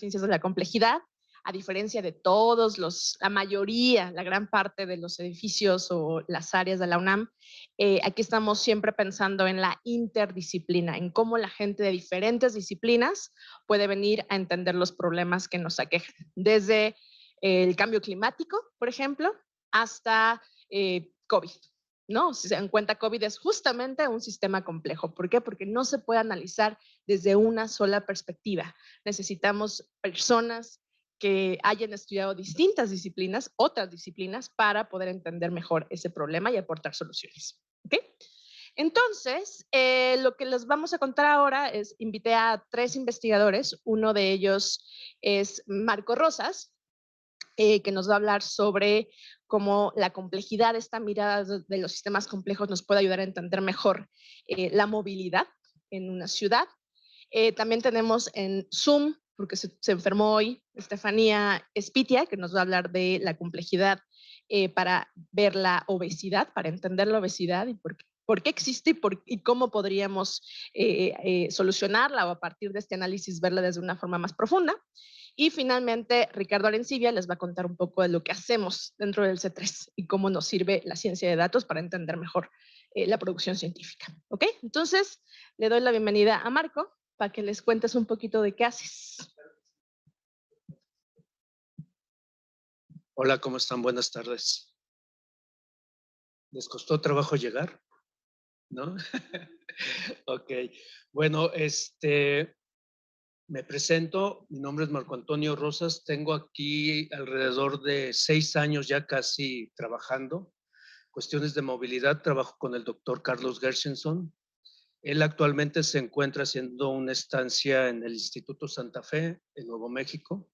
ciencias de la complejidad. A diferencia de todos la mayoría, la gran parte de los edificios o las áreas de la UNAM, aquí estamos siempre pensando en la interdisciplina, en cómo la gente de diferentes disciplinas puede venir a entender los problemas que nos aquejan, desde el cambio climático, por ejemplo, hasta COVID. ¿No? Si se dan cuenta, COVID es justamente un sistema complejo. ¿Por qué? Porque no se puede analizar desde una sola perspectiva. Necesitamos personas que hayan estudiado distintas disciplinas, otras disciplinas, para poder entender mejor ese problema y aportar soluciones. ¿Okay? Entonces, lo que les vamos a contar ahora es, invité a 3 investigadores, uno de ellos es Marco Rosas, que nos va a hablar sobre cómo la complejidad, esta mirada de los sistemas complejos nos puede ayudar a entender mejor la movilidad en una ciudad. También tenemos en Zoom, porque se enfermó hoy, Estefanía Espitia, que nos va a hablar de la complejidad para ver la obesidad, para entender la obesidad y por qué existe y cómo podríamos solucionarla o a partir de este análisis verla desde una forma más profunda. Y finalmente, Ricardo Arencibia les va a contar un poco de lo que hacemos dentro del C3 y cómo nos sirve la ciencia de datos para entender mejor la producción científica. ¿Ok? Entonces, le doy la bienvenida a Marco para que les cuentes un poquito de qué haces. Hola, ¿cómo están? Buenas tardes. ¿Les costó trabajo llegar? ¿No? Ok. Bueno, me presento. Mi nombre es Marco Antonio Rosas. Tengo aquí alrededor de 6 años ya casi trabajando. Cuestiones de movilidad, trabajo con el doctor Carlos Gershenson. Él actualmente se encuentra haciendo una estancia en el Instituto Santa Fe, en Nuevo México,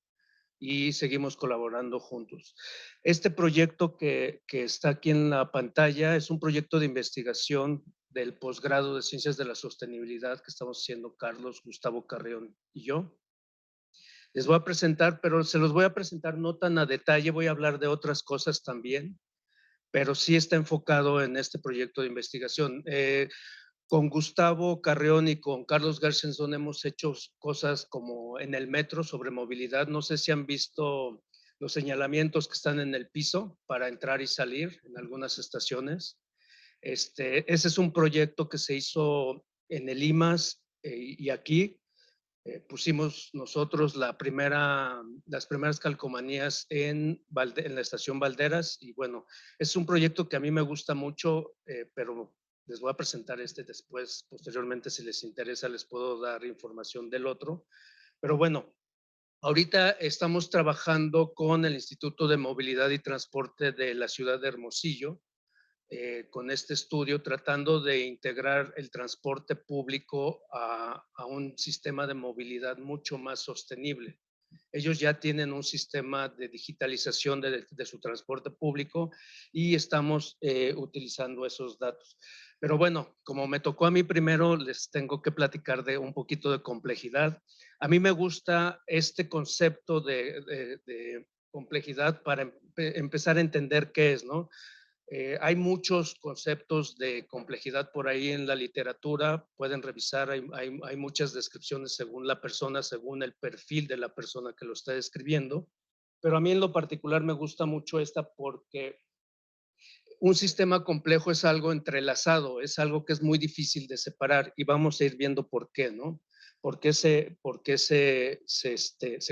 y seguimos colaborando juntos. Este proyecto que está aquí en la pantalla es un proyecto de investigación del posgrado de Ciencias de la Sostenibilidad que estamos haciendo Carlos, Gustavo Carrión y yo. Les voy a presentar, pero se los voy a presentar no tan a detalle, voy a hablar de otras cosas también, pero sí está enfocado en este proyecto de investigación. Con Gustavo Carrión y con Carlos Gershenson hemos hecho cosas como en el metro sobre movilidad. No sé si han visto los señalamientos que están en el piso para entrar y salir en algunas estaciones. Ese es un proyecto que se hizo en el IMAS y aquí. Pusimos nosotros las primeras calcomanías en la estación Valderas y bueno, es un proyecto que a mí me gusta mucho, pero les voy a presentar después, posteriormente si les interesa les puedo dar información del otro, pero bueno, ahorita estamos trabajando con el Instituto de Movilidad y Transporte de la ciudad de Hermosillo, con este estudio tratando de integrar el transporte público a un sistema de movilidad mucho más sostenible. Ellos ya tienen un sistema de digitalización de su transporte público y estamos utilizando esos datos. Pero bueno, como me tocó a mí primero, les tengo que platicar de un poquito de complejidad. A mí me gusta este concepto de complejidad para empezar a entender qué es, ¿no? Hay muchos conceptos de complejidad por ahí en la literatura, pueden revisar, hay muchas descripciones según la persona, según el perfil de la persona que lo está describiendo, pero a mí en lo particular me gusta mucho esta porque un sistema complejo es algo entrelazado, es algo que es muy difícil de separar y vamos a ir viendo por qué, ¿no? ¿Por qué se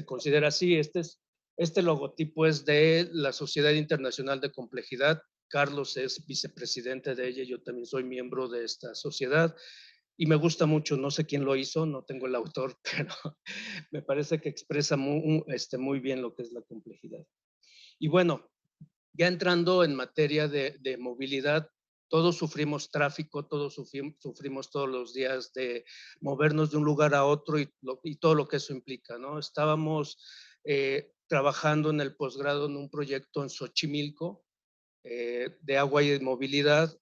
considera así? Este logotipo es de la Sociedad Internacional de Complejidad. Carlos es vicepresidente de ella, yo también soy miembro de esta sociedad y me gusta mucho, no sé quién lo hizo, no tengo el autor, pero me parece que expresa muy bien lo que es la complejidad. Y bueno, ya entrando en materia de movilidad, todos sufrimos tráfico, todos sufrimos todos los días de movernos de un lugar a otro y todo lo que eso implica, ¿no? Estábamos trabajando en el posgrado en un proyecto en Xochimilco de agua y de movilidad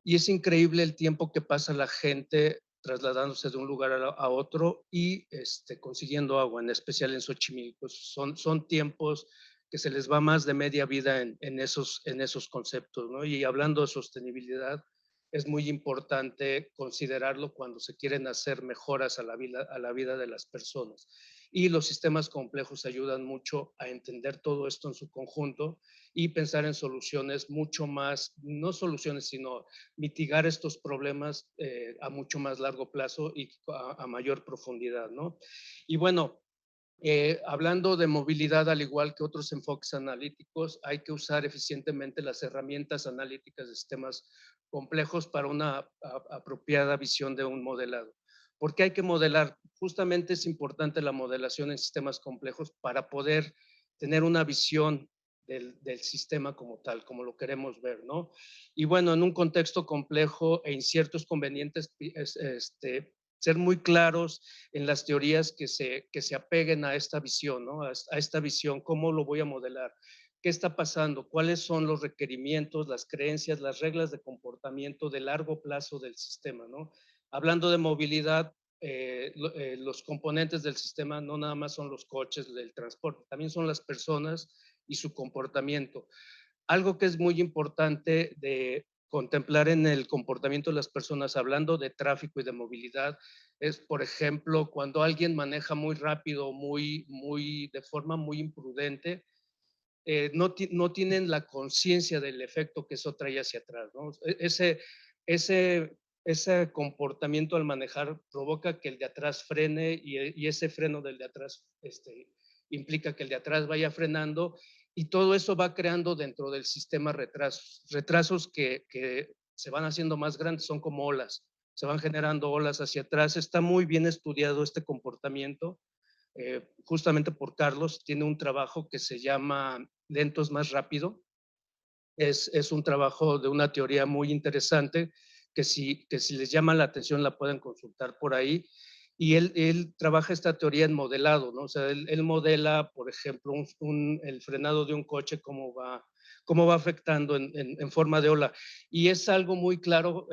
y es increíble el tiempo que pasa la gente trasladándose de un lugar a otro y consiguiendo agua, en especial en Xochimilco. Son tiempos que se les va más de media vida en esos conceptos, ¿no? Y hablando de sostenibilidad, es muy importante considerarlo cuando se quieren hacer mejoras a la vida de las personas. y los sistemas complejos ayudan mucho a entender todo esto en su conjunto y pensar en soluciones mucho más, no soluciones, sino mitigar estos problemas a mucho más largo plazo y a mayor profundidad, ¿no? Y bueno, hablando de movilidad, al igual que otros enfoques analíticos, hay que usar eficientemente las herramientas analíticas de sistemas complejos para una apropiada visión de un modelado. ¿Por qué hay que modelar? Justamente es importante la modelación en sistemas complejos para poder tener una visión del sistema como tal, como lo queremos ver, ¿no? Y bueno, en un contexto complejo e incierto es conveniente ser muy claros en las teorías que se apeguen a esta visión, ¿no? A esta visión, ¿cómo lo voy a modelar? ¿Qué está pasando? ¿Cuáles son los requerimientos, las creencias, las reglas de comportamiento de largo plazo del sistema, ¿no? Hablando de movilidad, los componentes del sistema no nada más son los coches, el transporte, también son las personas y su comportamiento. Algo que es muy importante de contemplar en el comportamiento de las personas, hablando de tráfico y de movilidad, es, por ejemplo, cuando alguien maneja muy rápido, de forma muy imprudente, no tienen la conciencia del efecto que eso trae hacia atrás, ¿no? Ese, ese comportamiento al manejar provoca que el de atrás frene y ese freno del de atrás implica que el de atrás vaya frenando y todo eso va creando dentro del sistema retrasos que se van haciendo más grandes, son como olas, se van generando olas hacia atrás. Está muy bien estudiado este comportamiento, justamente por Carlos, tiene un trabajo que se llama Lento es más rápido. Es un trabajo de una teoría muy interesante que si les llama la atención la pueden consultar por ahí. Y él trabaja esta teoría en modelado, ¿no? O sea, él modela, por ejemplo, el frenado de un coche, cómo va afectando en forma de ola. Y es algo muy claro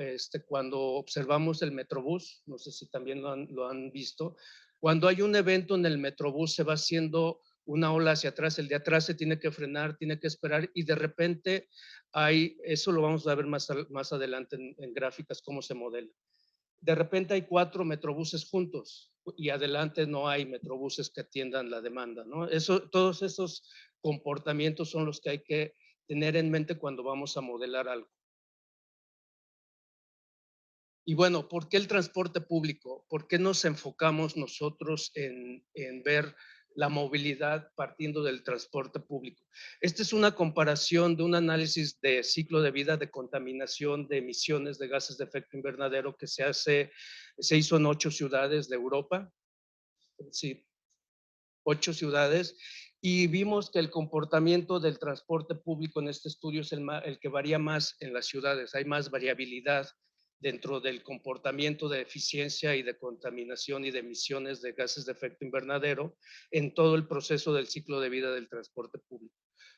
cuando observamos el Metrobús, no sé si también lo han visto, cuando hay un evento en el Metrobús se va haciendo una ola hacia atrás, el de atrás se tiene que frenar, tiene que esperar y de repente eso lo vamos a ver más adelante en gráficas, cómo se modela. De repente hay 4 metrobuses juntos y adelante no hay metrobuses que atiendan la demanda, ¿no? Todos esos comportamientos son los que hay que tener en mente cuando vamos a modelar algo. Y bueno, ¿por qué el transporte público? ¿Por qué nos enfocamos nosotros en ver la movilidad partiendo del transporte público? Esta es una comparación de un análisis de ciclo de vida de contaminación de emisiones de gases de efecto invernadero que se hizo en 8 ciudades de Europa. Sí, 8 ciudades. Y vimos que el comportamiento del transporte público en este estudio es el que varía más en las ciudades. Hay más variabilidad dentro del comportamiento de eficiencia y de contaminación y de emisiones de gases de efecto invernadero en todo el proceso del ciclo de vida del transporte público.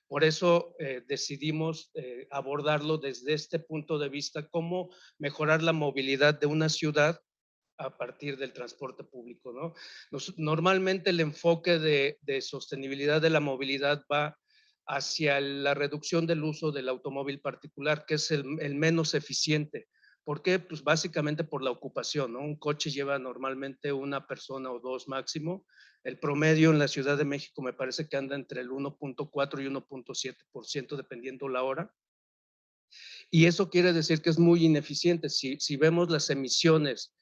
Por eso decidimos abordarlo desde este punto de vista, cómo mejorar la movilidad de una ciudad a partir del transporte público, ¿no? Normalmente el enfoque de sostenibilidad de la movilidad va hacia la reducción del uso del automóvil particular, que es el menos eficiente. ¿Por qué? Pues básicamente por la ocupación, ¿no? Un coche lleva normalmente una persona o dos máximo. El promedio en la Ciudad de México me parece que anda entre el 1.4 y 1.7% dependiendo la hora. Y eso quiere decir que es muy ineficiente. Si vemos las emisiones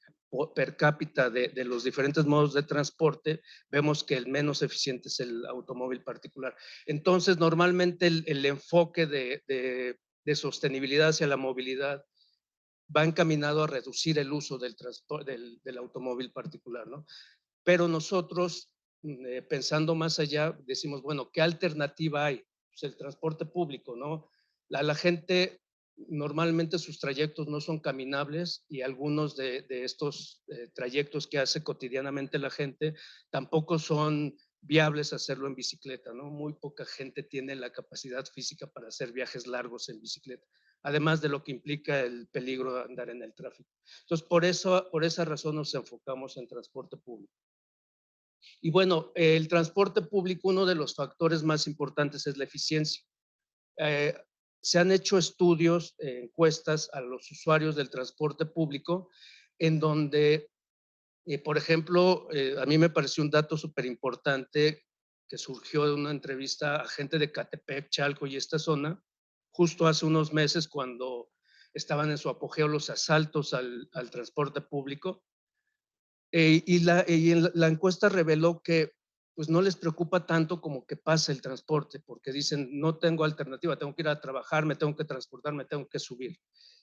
per cápita de los diferentes modos de transporte, vemos que el menos eficiente es el automóvil particular. Entonces, normalmente el enfoque de sostenibilidad hacia la movilidad va encaminado a reducir el uso del automóvil particular, ¿no? Pero nosotros, pensando más allá, decimos, bueno, ¿qué alternativa hay? Pues el transporte público, ¿no? La gente normalmente sus trayectos no son caminables y algunos de estos trayectos que hace cotidianamente la gente tampoco son viables hacerlo en bicicleta, ¿no? Muy poca gente tiene la capacidad física para hacer viajes largos en bicicleta, además de lo que implica el peligro de andar en el tráfico. Entonces, por esa razón nos enfocamos en transporte público. Y bueno, el transporte público, uno de los factores más importantes es la eficiencia. Eh, Se han hecho estudios, encuestas a los usuarios del transporte público, en donde Por ejemplo, a mí me pareció un dato súper importante que surgió de una entrevista a gente de Catepec, Chalco y esta zona, justo hace unos meses cuando estaban en su apogeo los asaltos al transporte público. La encuesta reveló que pues no les preocupa tanto como que pase el transporte, porque dicen, no tengo alternativa, tengo que ir a trabajar, me tengo que transportar, me tengo que subir.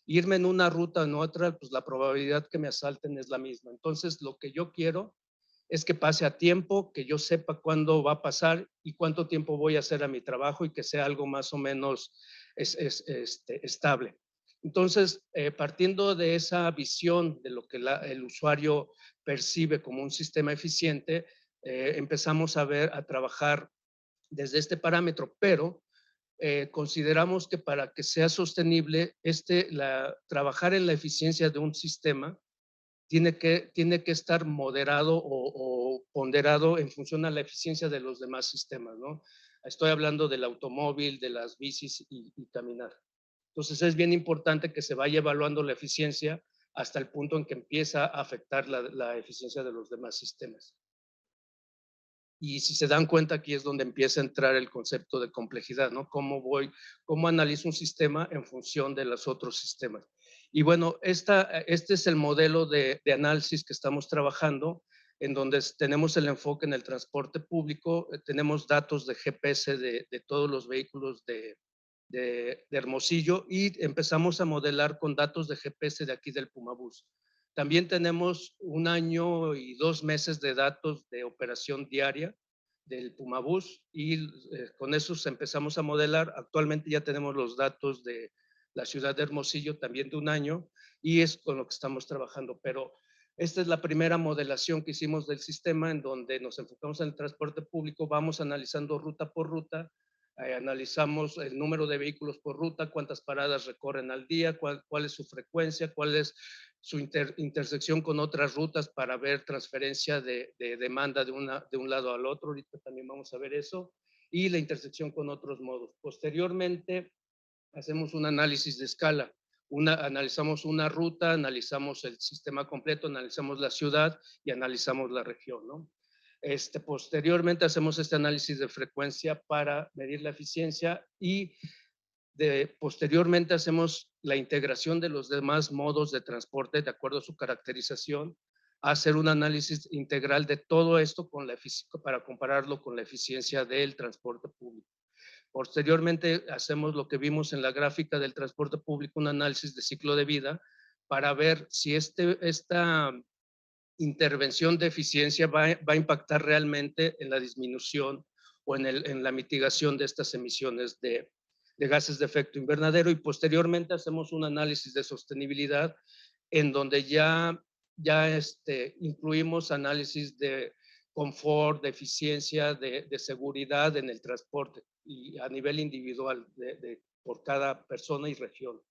Irme en una ruta o en otra, pues la probabilidad que me asalten es la misma. Entonces, lo que yo quiero es que pase a tiempo, que yo sepa cuándo va a pasar y cuánto tiempo voy a hacer a mi trabajo y que sea algo más o menos estable. Entonces, partiendo de esa visión de lo que el usuario percibe como un sistema eficiente, empezamos a trabajar desde este parámetro, pero consideramos que para que sea sostenible, trabajar en la eficiencia de un sistema tiene que estar moderado o ponderado en función a la eficiencia de los demás sistemas, ¿no? Estoy hablando del automóvil, de las bicis y caminar. Entonces es bien importante que se vaya evaluando la eficiencia hasta el punto en que empieza a afectar la eficiencia de los demás sistemas. Y si se dan cuenta, aquí es donde empieza a entrar el concepto de complejidad, ¿no? Cómo analizo un sistema en función de los otros sistemas. Y bueno, este es el modelo de análisis que estamos trabajando, en donde tenemos el enfoque en el transporte público, tenemos datos de GPS de todos los vehículos de Hermosillo y empezamos a modelar con datos de GPS de aquí del Pumabús. También tenemos 1 año y 2 meses de datos de operación diaria del Pumabús y con esos empezamos a modelar. Actualmente ya tenemos los datos de la ciudad de Hermosillo también de 1 año y es con lo que estamos trabajando. Pero esta es la primera modelación que hicimos del sistema en donde nos enfocamos en el transporte público, vamos analizando ruta por ruta, analizamos el número de vehículos por ruta, cuántas paradas recorren al día, cuál es su frecuencia, cuál es su intersección con otras rutas para ver transferencia de demanda de un lado al otro. Ahorita también vamos a ver eso. Y la intersección con otros modos. Posteriormente, hacemos un análisis de escala. Analizamos una ruta, analizamos el sistema completo, analizamos la ciudad y analizamos la región, ¿no? Posteriormente hacemos este análisis de frecuencia para medir la eficiencia y posteriormente hacemos la integración de los demás modos de transporte de acuerdo a su caracterización, hacer un análisis integral de todo esto para compararlo con la eficiencia del transporte público. Posteriormente hacemos lo que vimos en la gráfica del transporte público, un análisis de ciclo de vida para ver si esta intervención de eficiencia va a impactar realmente en la disminución o en la mitigación de estas emisiones de gases de efecto invernadero y posteriormente hacemos un análisis de sostenibilidad en donde ya incluimos análisis de confort, de eficiencia, de seguridad en el transporte y a nivel individual por cada persona y región.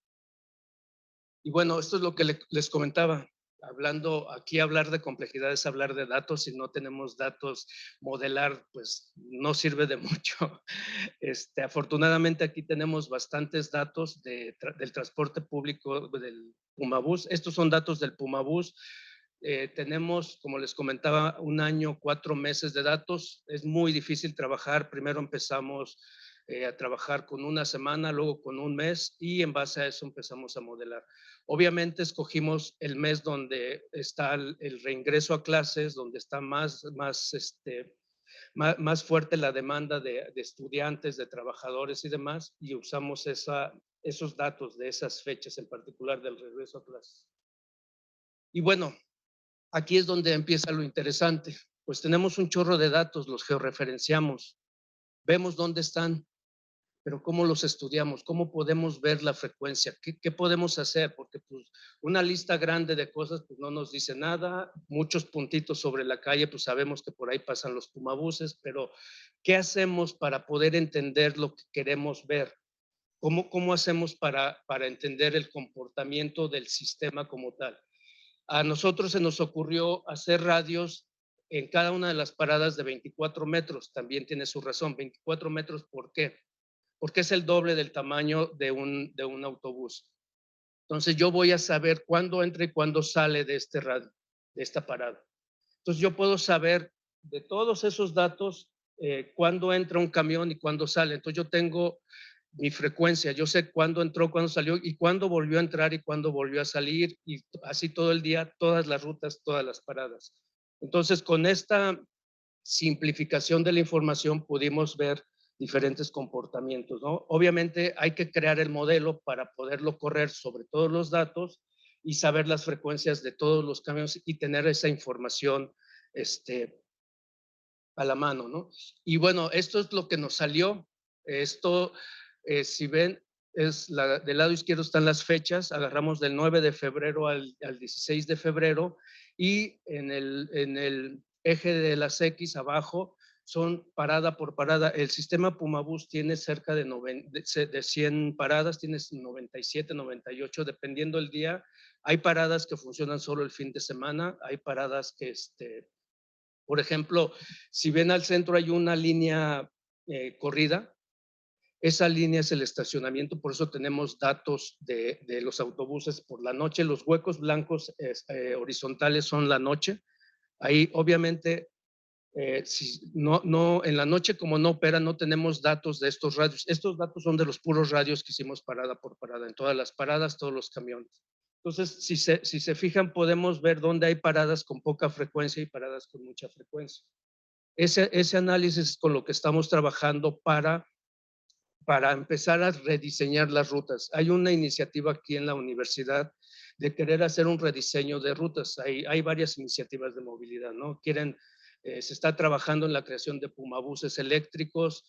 Y bueno, esto es lo que les comentaba. Hablar de complejidad es hablar de datos. Si no tenemos datos, modelar, pues no sirve de mucho. Afortunadamente aquí tenemos bastantes datos del transporte público del Pumabús. Estos son datos del Pumabús. Tenemos, como les comentaba, 1 año, 4 meses de datos. Es muy difícil trabajar. Primero empezamos a trabajar con 1 semana, luego con 1 mes y en base a eso empezamos a modelar. Obviamente escogimos el mes donde está el reingreso a clases, donde está más fuerte la demanda de estudiantes, de trabajadores y demás, y usamos esos datos de esas fechas, en particular del regreso a clases. Y bueno, aquí es donde empieza lo interesante. Pues tenemos un chorro de datos, los georreferenciamos, vemos dónde están, pero ¿cómo los estudiamos? ¿Cómo podemos ver la frecuencia? ¿Qué podemos hacer? Porque pues una lista grande de cosas pues no nos dice nada, muchos puntitos sobre la calle, pues sabemos que por ahí pasan los pumabuses, pero ¿qué hacemos para poder entender lo que queremos ver? ¿Cómo hacemos para entender el comportamiento del sistema como tal? A nosotros se nos ocurrió hacer radios en cada una de las paradas de 24 metros, también tiene su razón, 24 metros, ¿por qué? Porque es el doble del tamaño de un autobús. Entonces yo voy a saber cuándo entra y cuándo sale de este radio, de esta parada. Entonces yo puedo saber de todos esos datos cuándo entra un camión y cuándo sale. Entonces yo tengo mi frecuencia, yo sé cuándo entró, cuándo salió y cuándo volvió a entrar y cuándo volvió a salir y así todo el día, todas las rutas, todas las paradas. Entonces con esta simplificación de la información pudimos ver diferentes comportamientos, ¿no? Obviamente hay que crear el modelo para poderlo correr sobre todos los datos y saber las frecuencias de todos los camiones y tener esa información a la mano, ¿no? Y bueno, esto es lo que nos salió. Esto, si ven, del lado izquierdo están las fechas, agarramos del 9 de febrero al 16 de febrero y en el eje de las X abajo son parada por parada. El sistema Pumabús tiene cerca de 100 paradas, tiene 97, 98, dependiendo el día. Hay paradas que funcionan solo el fin de semana, hay paradas que por ejemplo, si ven al centro hay una línea corrida, esa línea es el estacionamiento, por eso tenemos datos de los autobuses por la noche. Los huecos blancos horizontales son la noche. Ahí, obviamente, si en la noche, como no opera, no tenemos datos de estos radios. Estos datos son de los puros radios que hicimos parada por parada, en todas las paradas, todos los camiones. Entonces, si se fijan, podemos ver dónde hay paradas con poca frecuencia y paradas con mucha frecuencia. Ese análisis es con lo que estamos trabajando para empezar a rediseñar las rutas. Hay una iniciativa aquí en la universidad de querer hacer un rediseño de rutas. Hay varias iniciativas de movilidad, ¿no? Se está trabajando en la creación de pumabuses eléctricos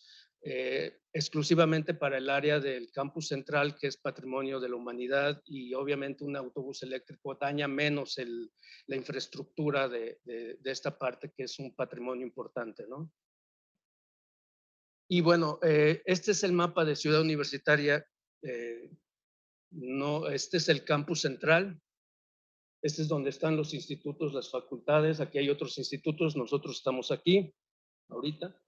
exclusivamente para el área del campus central, que es patrimonio de la humanidad, y obviamente un autobús eléctrico daña menos la infraestructura de esta parte, que es un patrimonio importante, ¿no? Y bueno, este es el mapa de Ciudad Universitaria. No, este es el campus central. Este es donde están los institutos, las facultades. Aquí hay otros institutos. Nosotros estamos aquí ahorita.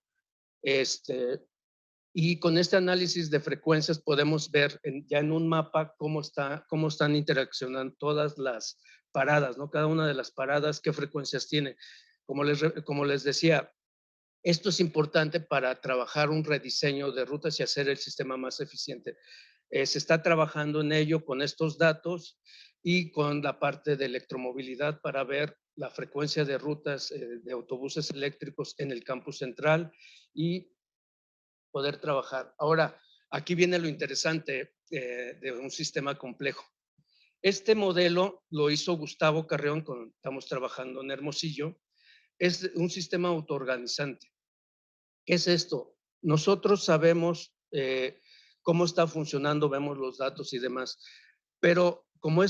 Y con este análisis de frecuencias podemos ver ya en un mapa cómo están interaccionando todas las paradas, ¿no? Cada una de las paradas, qué frecuencias tiene. Como les decía, esto es importante para trabajar un rediseño de rutas y hacer el sistema más eficiente. Se está trabajando en ello con estos datos y con la parte de electromovilidad para ver la frecuencia de rutas de autobuses eléctricos en el campus central y poder trabajar. Ahora, aquí viene lo interesante de un sistema complejo. Este modelo lo hizo Gustavo Carreón, estamos trabajando en Hermosillo, es un sistema autoorganizante. ¿Qué es esto? Nosotros sabemos cómo está funcionando, vemos los datos y demás, pero como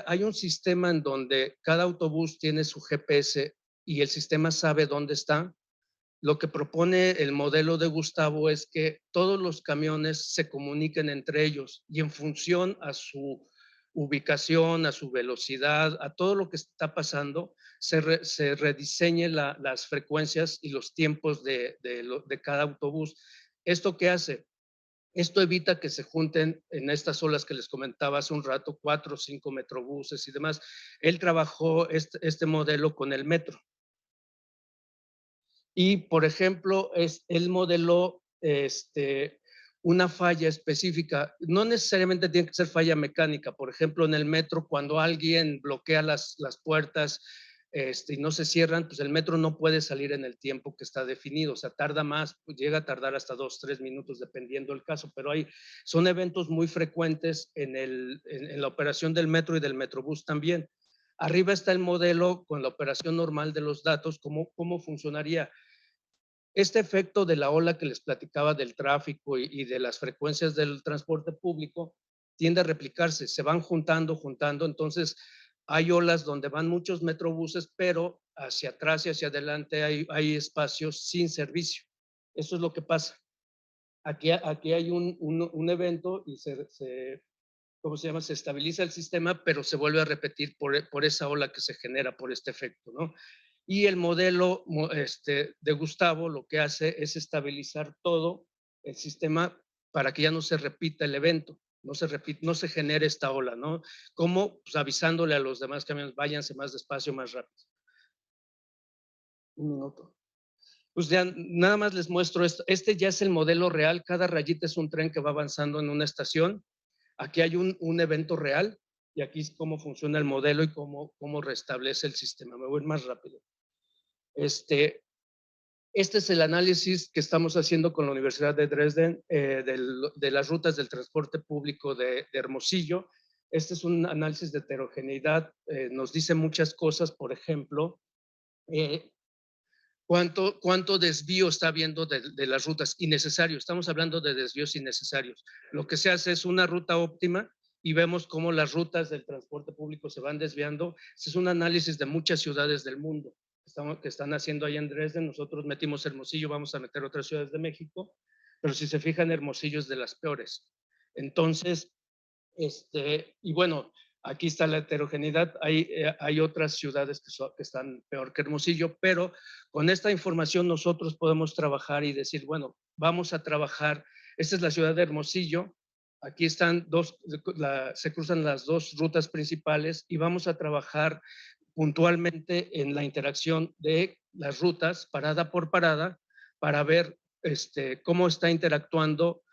hay un sistema en donde cada autobús tiene su GPS y el sistema sabe dónde está, lo que propone el modelo de Gustavo es que todos los camiones se comuniquen entre ellos y en función a su ubicación, a su velocidad, a todo lo que está pasando, se rediseñe las frecuencias y los tiempos de cada autobús. ¿Esto qué hace? Esto evita que se junten en estas olas que les comentaba hace un rato, 4 o 5 metrobuses y demás. Él trabajó este modelo con el metro. Y, por ejemplo, él modeló una falla específica. No necesariamente tiene que ser falla mecánica. Por ejemplo, en el metro, cuando alguien bloquea las puertas y no se cierran, pues el metro no puede salir en el tiempo que está definido. O sea, tarda más, pues llega a tardar hasta 2, 3 minutos, dependiendo del caso. Pero son eventos muy frecuentes en la operación del metro y del metrobús también. Arriba está el modelo con la operación normal de los datos, cómo funcionaría. Este efecto de la ola que les platicaba del tráfico y de las frecuencias del transporte público tiende a replicarse, se van juntando, entonces hay olas donde van muchos metrobuses, pero hacia atrás y hacia adelante hay espacios sin servicio. Eso es lo que pasa. Aquí hay un evento y ¿cómo se llama? Se estabiliza el sistema, pero se vuelve a repetir por esa ola que se genera por este efecto, ¿no? Y el modelo de Gustavo lo que hace es estabilizar todo el sistema para que ya no se repita el evento, no se genere esta ola, ¿no? Como pues, avisándole a los demás camiones, váyanse más despacio, más rápido. Un minuto. Pues ya nada más les muestro esto. Este ya es el modelo real. Cada rayita es un tren que va avanzando en una estación. Aquí hay un evento real y aquí es cómo funciona el modelo y cómo restablece el sistema. Me voy más rápido. Este es el análisis que estamos haciendo con la Universidad de Dresden de las rutas del transporte público de Hermosillo. Este es un análisis de heterogeneidad. Nos dice muchas cosas, por ejemplo, cuánto desvío está habiendo de las rutas innecesarios. Estamos hablando de desvíos innecesarios. Lo que se hace es una ruta óptima y vemos cómo las rutas del transporte público se van desviando. Este es un análisis de muchas ciudades del mundo que están haciendo ahí en Dresden. Nosotros metimos Hermosillo, vamos a meter otras ciudades de México, pero si se fijan, Hermosillo es de las peores. Entonces, y bueno, aquí está la heterogeneidad. Hay otras ciudades que están peor que Hermosillo, pero con esta información nosotros podemos trabajar y decir, bueno, vamos a trabajar. Esta es la ciudad de Hermosillo. Aquí están se cruzan las dos rutas principales y vamos a trabajar puntualmente en la interacción de las rutas, parada por parada, para ver cómo está interactuando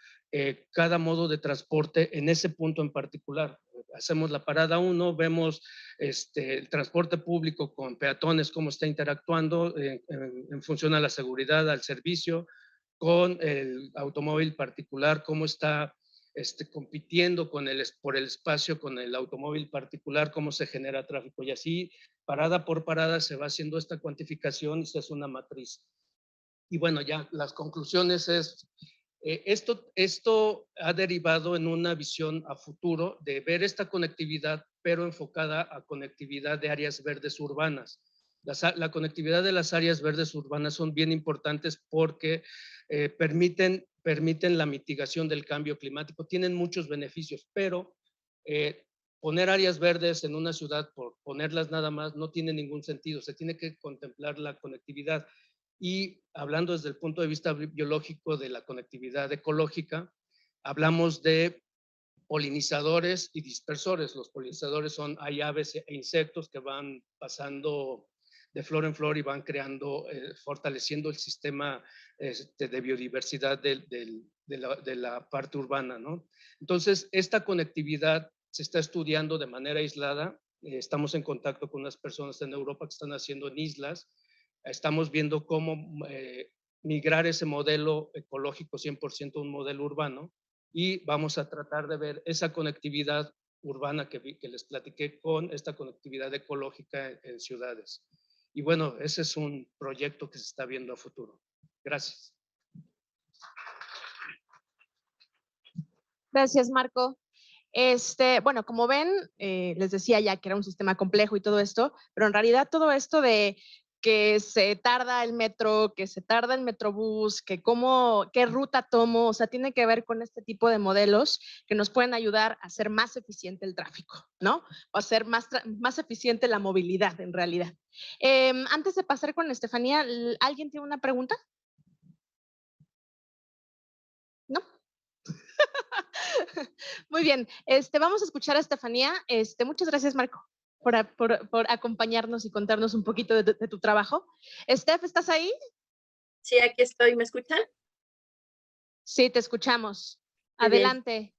cada modo de transporte en ese punto en particular. Hacemos la parada 1, vemos el transporte público con peatones, cómo está interactuando en función a la seguridad, al servicio, con el automóvil particular, cómo está compitiendo por el espacio con el automóvil particular, cómo se genera tráfico. Y así, parada por parada, se va haciendo esta cuantificación y se hace una matriz. Y bueno, ya las conclusiones es, esto ha derivado en una visión a futuro de ver esta conectividad, pero enfocada a conectividad de áreas verdes urbanas. La conectividad de las áreas verdes urbanas son bien importantes porque permiten la mitigación del cambio climático, tienen muchos beneficios, pero poner áreas verdes en una ciudad por ponerlas nada más no tiene ningún sentido, se tiene que contemplar la conectividad. Y hablando desde el punto de vista biológico de la conectividad ecológica, hablamos de polinizadores y dispersores. Los polinizadores hay aves e insectos que van pasando de flor en flor y van creando, fortaleciendo el sistema de biodiversidad de la parte urbana, ¿no? Entonces, esta conectividad se está estudiando de manera aislada. Estamos en contacto con unas personas en Europa que están haciendo en islas. Estamos viendo cómo migrar ese modelo ecológico 100% a un modelo urbano y vamos a tratar de ver esa conectividad urbana que les platiqué con esta conectividad ecológica en ciudades. Y bueno, ese es un proyecto que se está viendo a futuro. Gracias. Gracias, Marco. Bueno, como ven, les decía ya que era un sistema complejo y todo esto, pero en realidad todo esto de que se tarda el metro, que se tarda el metrobús, qué ruta tomo, o sea, tiene que ver con este tipo de modelos que nos pueden ayudar a hacer más eficiente el tráfico, ¿no? O hacer más eficiente la movilidad en realidad. Antes de pasar con Estefanía, ¿alguien tiene una pregunta? ¿No? Muy bien, vamos a escuchar a Estefanía. Muchas gracias, Marco, por acompañarnos y contarnos un poquito de tu trabajo. Steph, ¿estás ahí? Sí, aquí estoy. ¿Me escuchan? Sí, te escuchamos. Muy bien. Adelante.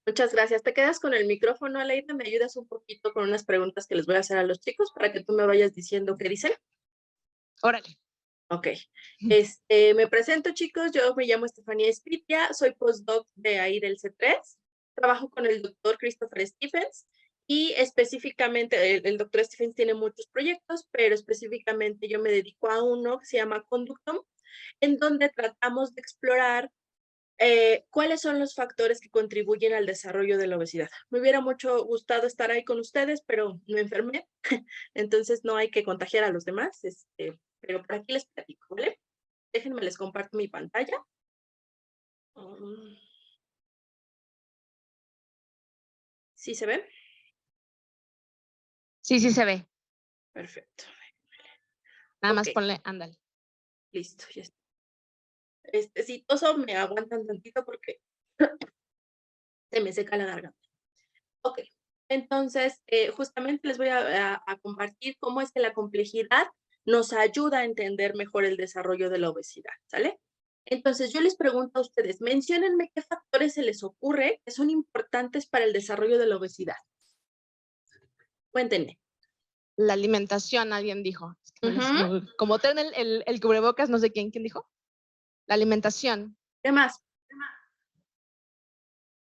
Muchas gracias. Te quedas con el micrófono, Aleida. ¿Me ayudas un poquito con unas preguntas que les voy a hacer a los chicos para que tú me vayas diciendo qué dicen? Órale. Ok. Me presento, chicos. Yo me llamo Estefanía Espitia. Soy postdoc de ahí del C3. Trabajo con el doctor Christopher Stephens y específicamente, el doctor Stephens tiene muchos proyectos, pero específicamente yo me dedico a uno que se llama Conductom, en donde tratamos de explorar ¿cuáles son los factores que contribuyen al desarrollo de la obesidad? Me hubiera mucho gustado estar ahí con ustedes, pero me enfermé, entonces no hay que contagiar a los demás, pero por aquí les platico, ¿vale? Déjenme, les comparto mi pantalla. ¿Sí se ve? Sí, sí se ve. Perfecto. Nada más Ok. ponle, ándale. Listo, ya está. Si toso, me aguantan tantito porque se me seca la garganta. Ok, entonces justamente les voy a compartir cómo es que la complejidad nos ayuda a entender mejor el desarrollo de la obesidad, ¿sale? Entonces, yo les pregunto a ustedes, menciónenme qué factores se les ocurre que son importantes para el desarrollo de la obesidad. Cuéntenme. La alimentación, alguien dijo. Es que como tienen el cubrebocas, no sé quién dijo. La alimentación. ¿Qué más?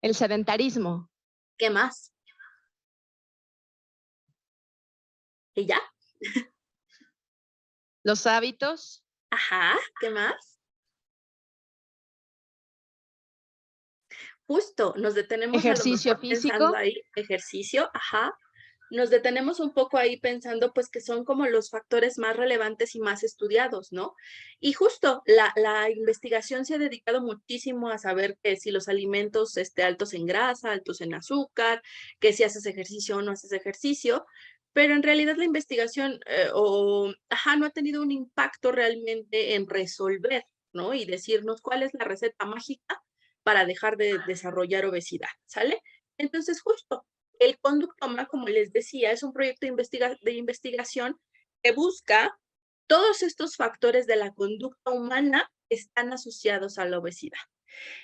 El sedentarismo. ¿Qué más? ¿Y ya? Los hábitos. Ajá, ¿qué más? Justo, nos detenemos Ejercicio a lo mejor físico. pensando ahí, ejercicio, ajá. Nos detenemos un poco ahí pensando pues que son como los factores más relevantes y más estudiados, ¿no? Y justo la investigación se ha dedicado muchísimo a saber que si los alimentos altos en grasa, altos en azúcar, que si haces ejercicio o no haces ejercicio, pero en realidad la investigación no ha tenido un impacto realmente en resolver, ¿no? Y decirnos cuál es la receta mágica para dejar de desarrollar obesidad, ¿sale? Entonces, justo, el Conductoma, como les decía, es un proyecto de investigación que busca todos estos factores de la conducta humana que están asociados a la obesidad.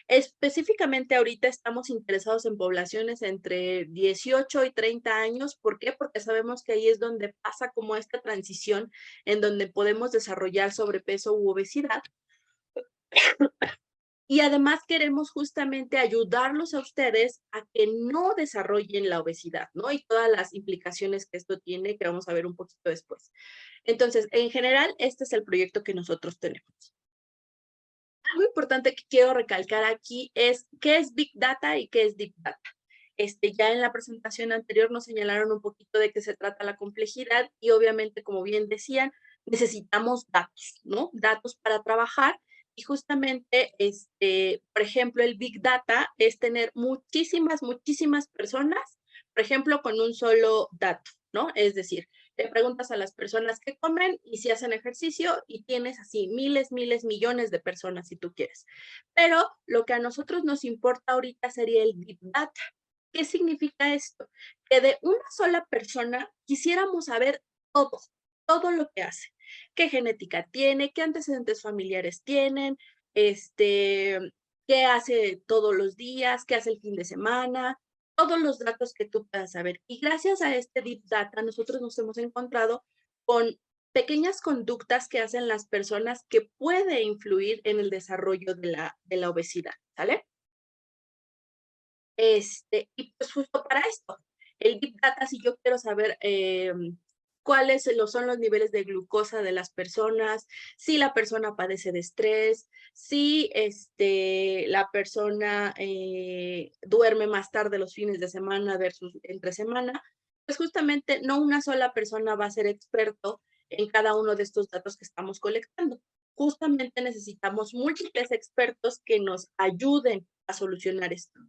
Específicamente ahorita estamos interesados en poblaciones entre 18 y 30 años. ¿Por qué? Porque sabemos que ahí es donde pasa como esta transición en donde podemos desarrollar sobrepeso u obesidad. Y además queremos justamente ayudarlos a ustedes a que no desarrollen la obesidad, ¿no? Y todas las implicaciones que esto tiene, que vamos a ver un poquito después. Entonces, en general, este es el proyecto que nosotros tenemos. Algo importante que quiero recalcar aquí es qué es Big Data y qué es Deep Data. Ya en la presentación anterior nos señalaron un poquito de qué se trata la complejidad y obviamente, como bien decían, necesitamos datos, ¿no? Datos para trabajar. Y justamente, por ejemplo, el Big Data es tener muchísimas personas, por ejemplo, con un solo dato, ¿no? Es decir, le preguntas a las personas qué comen y si hacen ejercicio y tienes así miles, millones de personas si tú quieres. Pero lo que a nosotros nos importa ahorita sería el Big Data. ¿Qué significa esto? Que de una sola persona quisiéramos saber todo lo que hace. ¿Qué genética tiene? ¿Qué antecedentes familiares tienen? ¿Qué hace todos los días? ¿Qué hace el fin de semana? Todos los datos que tú puedas saber. Y gracias a este Deep Data, nosotros nos hemos encontrado con pequeñas conductas que hacen las personas que puede influir en el desarrollo de la obesidad, ¿sale? Y pues justo para esto, el Deep Data, si yo quiero saber cuáles son los niveles de glucosa de las personas, si la persona padece de estrés, si la persona duerme más tarde los fines de semana versus entre semana, pues justamente no una sola persona va a ser experto en cada uno de estos datos que estamos colectando. Justamente necesitamos múltiples expertos que nos ayuden a solucionar esto.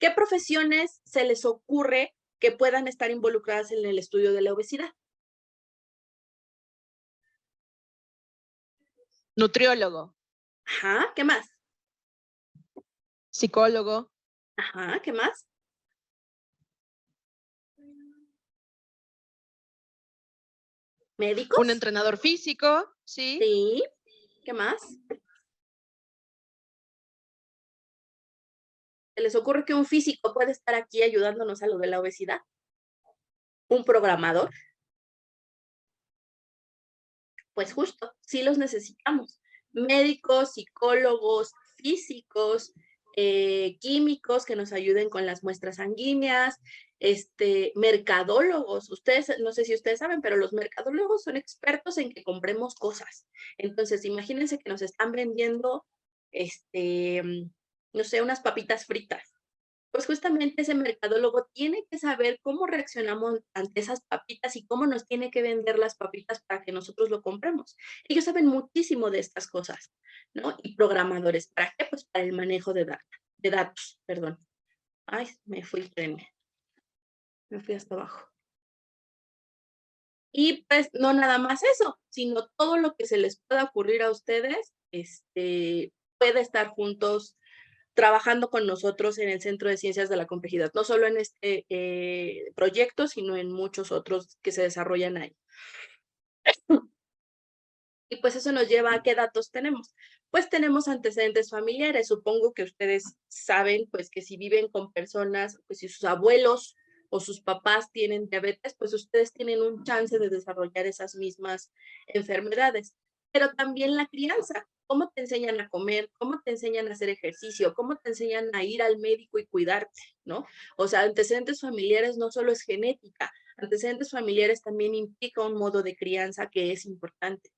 ¿Qué profesiones se les ocurre que puedan estar involucradas en el estudio de la obesidad? Nutriólogo. Ajá, ¿qué más? Psicólogo. Ajá, ¿qué más? ¿Médicos? Un entrenador físico, ¿sí? Sí, ¿qué más? ¿Se les ocurre que un físico puede estar aquí ayudándonos a lo de la obesidad? ¿Un programador? Pues justo, sí los necesitamos. Médicos, psicólogos, físicos, químicos que nos ayuden con las muestras sanguíneas, mercadólogos. Ustedes, no sé si ustedes saben, pero los mercadólogos son expertos en que compremos cosas. Entonces, imagínense que nos están vendiendo, no sé, unas papitas fritas. Pues justamente ese mercadólogo tiene que saber cómo reaccionamos ante esas papitas y cómo nos tiene que vender las papitas para que nosotros lo compremos. Ellos saben muchísimo de estas cosas, ¿no? Y programadores, ¿para qué? Pues para el manejo de datos, perdón. Ay, me fui hasta abajo. Y pues no nada más eso, sino todo lo que se les pueda ocurrir a ustedes, puede estar juntos trabajando con nosotros en el Centro de Ciencias de la Complejidad, no solo en este proyecto, sino en muchos otros que se desarrollan ahí. Y pues eso nos lleva a qué datos tenemos. Pues tenemos antecedentes familiares. Supongo que ustedes saben pues que si viven con personas, pues si sus abuelos o sus papás tienen diabetes, pues ustedes tienen un chance de desarrollar esas mismas enfermedades. Pero también la crianza. ¿Cómo te enseñan a comer? ¿Cómo te enseñan a hacer ejercicio? ¿Cómo te enseñan a ir al médico y cuidarte? ¿No? O sea, antecedentes familiares no solo es genética, antecedentes familiares también implica un modo de crianza que es importante.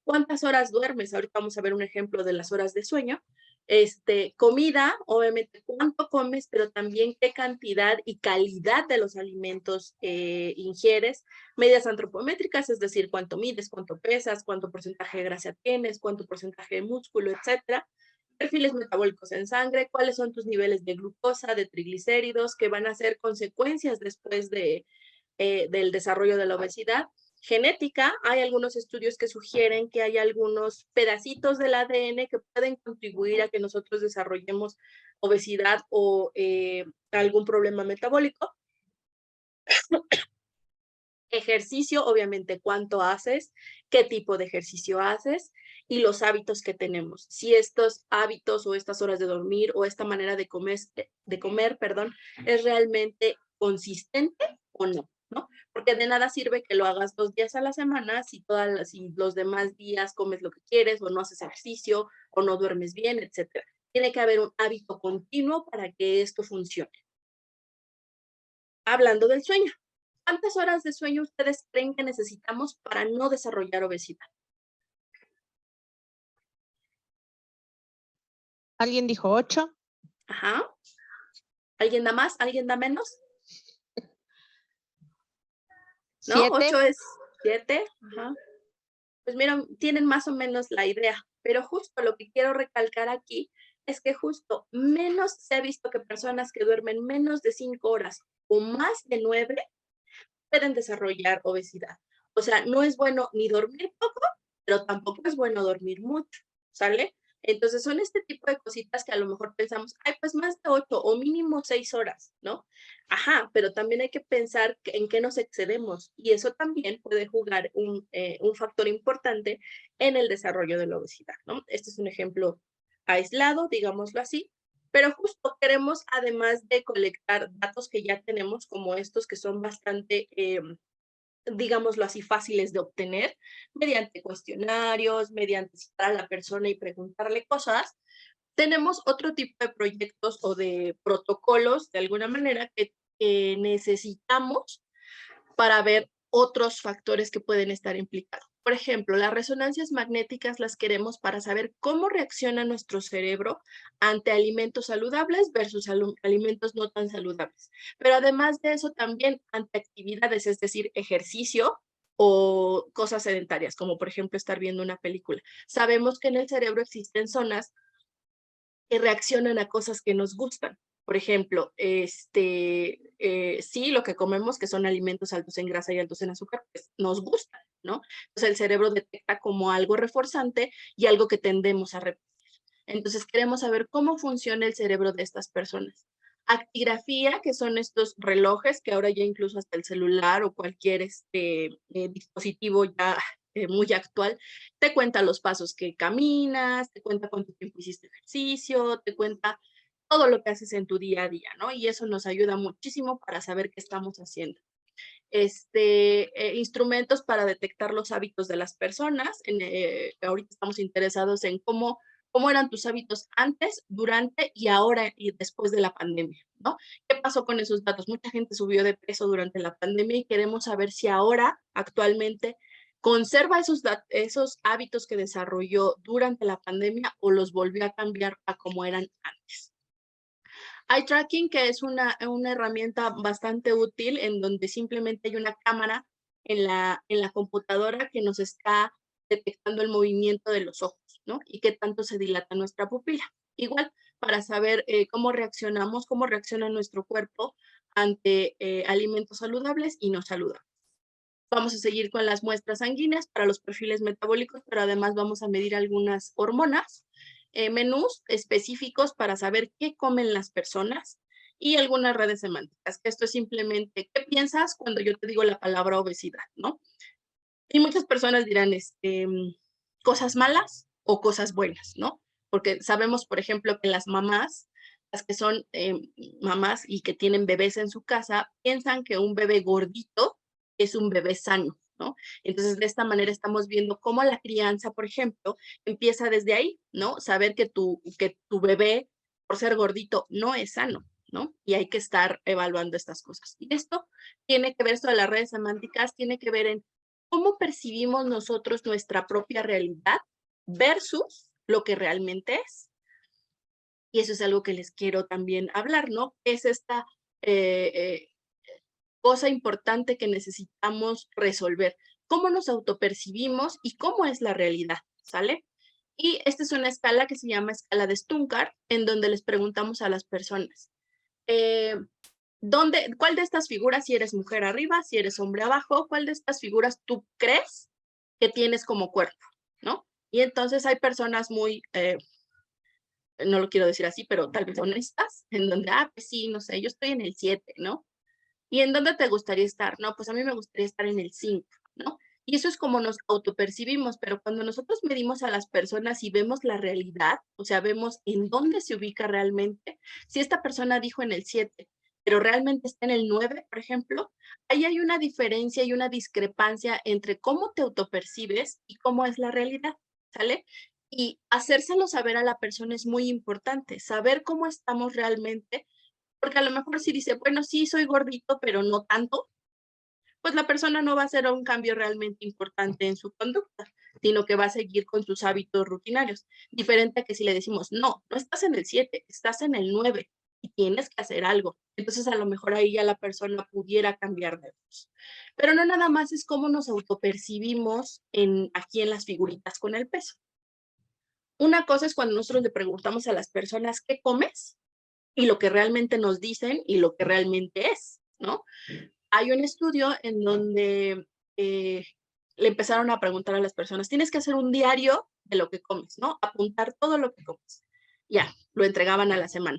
¿Cuántas horas duermes? Ahorita vamos a ver un ejemplo de las horas de sueño. Comida, obviamente, cuánto comes, pero también qué cantidad y calidad de los alimentos ingieres. Medidas antropométricas, es decir, cuánto mides, cuánto pesas, cuánto porcentaje de grasa tienes, cuánto porcentaje de músculo, etcétera. Perfiles metabólicos en sangre, cuáles son tus niveles de glucosa, de triglicéridos, que van a ser consecuencias después del desarrollo de la obesidad. Genética, hay algunos estudios que sugieren que hay algunos pedacitos del ADN que pueden contribuir a que nosotros desarrollemos obesidad o algún problema metabólico. Ejercicio, obviamente, cuánto haces, qué tipo de ejercicio haces y los hábitos que tenemos. Si estos hábitos o estas horas de dormir o esta manera de comer, es realmente consistente o no, ¿no? Porque de nada sirve que lo hagas 2 días a la semana si los demás días comes lo que quieres o no haces ejercicio o no duermes bien, etcétera. Tiene que haber un hábito continuo para que esto funcione. Hablando del sueño. ¿Cuántas horas de sueño ustedes creen que necesitamos para no desarrollar obesidad? ¿Alguien dijo 8? Ajá. ¿Alguien da más? ¿Alguien da menos? ¿No? 7. 8 es 7. Ajá. Pues miren, tienen más o menos la idea, pero justo lo que quiero recalcar aquí es que justo menos se ha visto que personas que duermen menos de 5 horas o más de 9 pueden desarrollar obesidad. O sea, no es bueno ni dormir poco, pero tampoco es bueno dormir mucho, ¿sale? Entonces son este tipo de cositas que a lo mejor pensamos, ay, pues más de 8 o mínimo 6 horas, ¿no? Ajá, pero también hay que pensar en qué nos excedemos y eso también puede jugar un factor importante en el desarrollo de la obesidad, ¿no? Este es un ejemplo aislado, digámoslo así, pero justo queremos, además de colectar datos que ya tenemos, como estos que son bastante, digámoslo así, fáciles de obtener, mediante cuestionarios, mediante citar a la persona y preguntarle cosas, tenemos otro tipo de proyectos o de protocolos, de alguna manera, que necesitamos para ver otros factores que pueden estar implicados. Por ejemplo, las resonancias magnéticas las queremos para saber cómo reacciona nuestro cerebro ante alimentos saludables versus alimentos no tan saludables. Pero además de eso, también ante actividades, es decir, ejercicio o cosas sedentarias, como por ejemplo estar viendo una película. Sabemos que en el cerebro existen zonas que reaccionan a cosas que nos gustan. Por ejemplo, sí, lo que comemos, que son alimentos altos en grasa y altos en azúcar, pues nos gustan, ¿no? Entonces el cerebro detecta como algo reforzante y algo que tendemos a repetir. Entonces queremos saber cómo funciona el cerebro de estas personas. Actigrafía, que son estos relojes que ahora ya incluso hasta el celular o cualquier dispositivo ya muy actual, te cuenta los pasos que caminas, te cuenta cuánto tiempo hiciste ejercicio, te cuenta todo lo que haces en tu día a día, ¿no? Y eso nos ayuda muchísimo para saber qué estamos haciendo. Instrumentos para detectar los hábitos de las personas. Ahorita estamos interesados en cómo eran tus hábitos antes, durante y ahora y después de la pandemia, ¿no? ¿Qué pasó con esos datos? Mucha gente subió de peso durante la pandemia y queremos saber si ahora, actualmente, conserva esos hábitos que desarrolló durante la pandemia o los volvió a cambiar a como eran antes. Eye tracking, que es una herramienta bastante útil en donde simplemente hay una cámara en la computadora que nos está detectando el movimiento de los ojos, ¿no? Y qué tanto se dilata nuestra pupila. Igual, para saber cómo reaccionamos, cómo reacciona nuestro cuerpo ante alimentos saludables y no saludables. Vamos a seguir con las muestras sanguíneas para los perfiles metabólicos, pero además vamos a medir algunas hormonas, menús específicos para saber qué comen las personas y algunas redes semánticas. Esto es simplemente, ¿qué piensas cuando yo te digo la palabra obesidad, no? Y muchas personas dirán, cosas malas o cosas buenas, ¿no? Porque sabemos, por ejemplo, que las mamás, las que son mamás y que tienen bebés en su casa, piensan que un bebé gordito es un bebé sano, ¿no? Entonces, de esta manera estamos viendo cómo la crianza, por ejemplo, empieza desde ahí, ¿no? Saber que tu bebé, por ser gordito, no es sano, ¿no? Y hay que estar evaluando estas cosas. Y esto tiene que ver, esto de las redes semánticas, tiene que ver en cómo percibimos nosotros nuestra propia realidad versus lo que realmente es. Y eso es algo que les quiero también hablar, ¿no? Es esta cosa importante que necesitamos resolver. ¿Cómo nos autopercibimos y cómo es la realidad? ¿Sale? Y esta es una escala que se llama escala de Stunkar, en donde les preguntamos a las personas, ¿cuál de estas figuras, si eres mujer arriba, si eres hombre abajo, cuál de estas figuras tú crees que tienes como cuerpo? ¿No? Y entonces hay personas muy, no lo quiero decir así, pero tal vez honestas, en donde, pues sí, no sé, yo estoy en el 7, ¿no? ¿Y en dónde te gustaría estar? No, pues a mí me gustaría estar en el 5, ¿no? Y eso es como nos autopercibimos, pero cuando nosotros medimos a las personas y vemos la realidad, o sea, vemos en dónde se ubica realmente, si esta persona dijo en el 7, pero realmente está en el 9, por ejemplo, ahí hay una diferencia y una discrepancia entre cómo te autopercibes y cómo es la realidad, ¿sale? Y hacérselo saber a la persona es muy importante, saber cómo estamos realmente, porque a lo mejor si dice, bueno, sí, soy gordito, pero no tanto, pues la persona no va a hacer un cambio realmente importante en su conducta, sino que va a seguir con sus hábitos rutinarios. Diferente a que si le decimos, no, no estás en el 7, estás en el 9 y tienes que hacer algo. Entonces a lo mejor ahí ya la persona pudiera cambiar de voz. Pero no nada más es cómo nos autopercibimos aquí en las figuritas con el peso. Una cosa es cuando nosotros le preguntamos a las personas, ¿qué comes? Y lo que realmente nos dicen y lo que realmente es, ¿no? Hay un estudio en donde le empezaron a preguntar a las personas, tienes que hacer un diario de lo que comes, ¿no? Apuntar todo lo que comes. Ya, lo entregaban a la semana.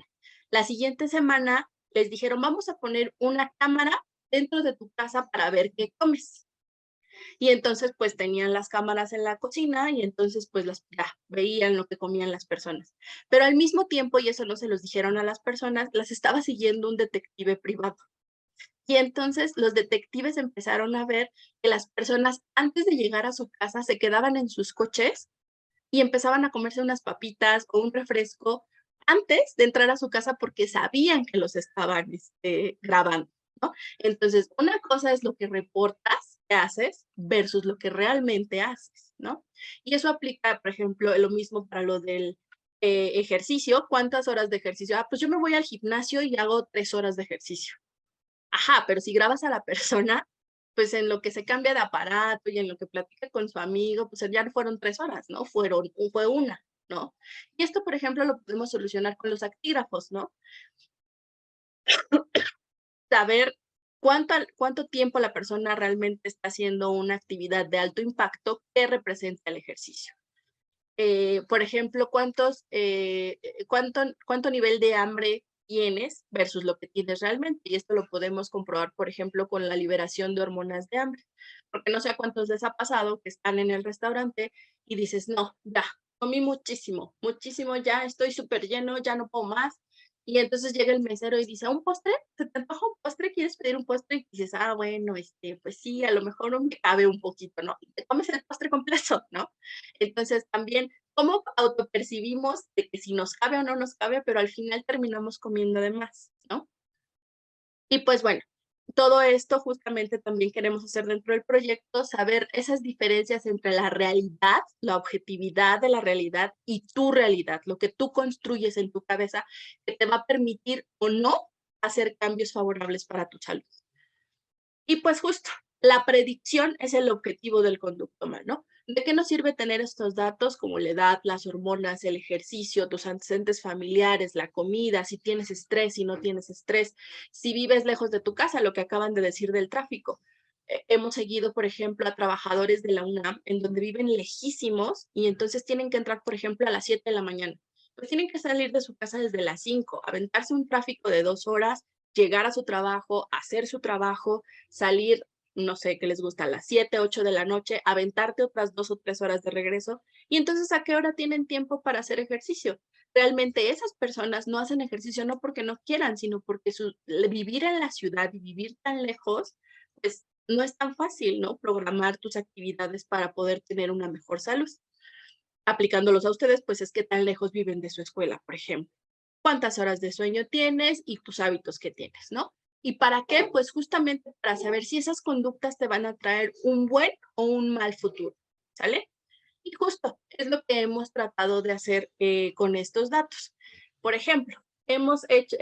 La siguiente semana les dijeron, vamos a poner una cámara dentro de tu casa para ver qué comes. Y entonces pues tenían las cámaras en la cocina y entonces pues veían lo que comían las personas. Pero al mismo tiempo, y eso no se los dijeron a las personas, las estaba siguiendo un detective privado. Y entonces los detectives empezaron a ver que las personas antes de llegar a su casa se quedaban en sus coches y empezaban a comerse unas papitas o un refresco antes de entrar a su casa porque sabían que los estaban grabando, ¿no? Entonces, una cosa es lo que reportas que haces versus lo que realmente haces, ¿no? Y eso aplica, por ejemplo, lo mismo para lo del ejercicio. ¿Cuántas horas de ejercicio? Pues yo me voy al gimnasio y hago 3 horas de ejercicio. Ajá, pero si grabas a la persona, pues en lo que se cambia de aparato y en lo que platica con su amigo, pues ya no fueron 3 horas, ¿no? Fue una, ¿no? Y esto, por ejemplo, lo podemos solucionar con los actígrafos, ¿no? Saber cuánto tiempo la persona realmente está haciendo una actividad de alto impacto que representa el ejercicio. Por ejemplo, cuánto nivel de hambre tienes versus lo que tienes realmente. Y esto lo podemos comprobar, por ejemplo, con la liberación de hormonas de hambre. Porque no sé a cuántos les ha pasado que están en el restaurante y dices, no, ya, comí muchísimo, muchísimo, ya estoy súper lleno, ya no puedo más. Y entonces llega el mesero y dice, ¿un postre? ¿Se te antoja un postre? ¿Quieres pedir un postre? Y dices, bueno, pues sí, a lo mejor me cabe un poquito, ¿no? Y te comes el postre completo, ¿no? Entonces también, ¿cómo autopercibimos de que si nos cabe o no nos cabe, pero al final terminamos comiendo de más, ¿no? Y pues bueno, todo esto justamente también queremos hacer dentro del proyecto, saber esas diferencias entre la realidad, la objetividad de la realidad y tu realidad, lo que tú construyes en tu cabeza, que te va a permitir o no hacer cambios favorables para tu salud. Y pues justo, la predicción es el objetivo del conductoma, ¿no? ¿De qué nos sirve tener estos datos como la edad, las hormonas, el ejercicio, tus antecedentes familiares, la comida, si tienes estrés, si no tienes estrés, si vives lejos de tu casa, lo que acaban de decir del tráfico? Hemos seguido, por ejemplo, a trabajadores de la UNAM en donde viven lejísimos y entonces tienen que entrar, por ejemplo, a las 7 de la mañana. Pues tienen que salir de su casa desde las 5, aventarse un tráfico de 2 horas, llegar a su trabajo, hacer su trabajo, salir no sé, qué les gusta, a las 7, 8 de la noche, aventarte otras 2 o 3 horas de regreso. Y entonces, ¿a qué hora tienen tiempo para hacer ejercicio? Realmente esas personas no hacen ejercicio no porque no quieran, sino porque vivir en la ciudad y vivir tan lejos, pues no es tan fácil, ¿no? Programar tus actividades para poder tener una mejor salud. Aplicándolos a ustedes, pues es que tan lejos viven de su escuela, por ejemplo. ¿Cuántas horas de sueño tienes y tus hábitos que tienes, ¿no? ¿Y para qué? Pues justamente para saber si esas conductas te van a traer un buen o un mal futuro, ¿sale? Y justo es lo que hemos tratado de hacer con estos datos. Por ejemplo, hemos hecho,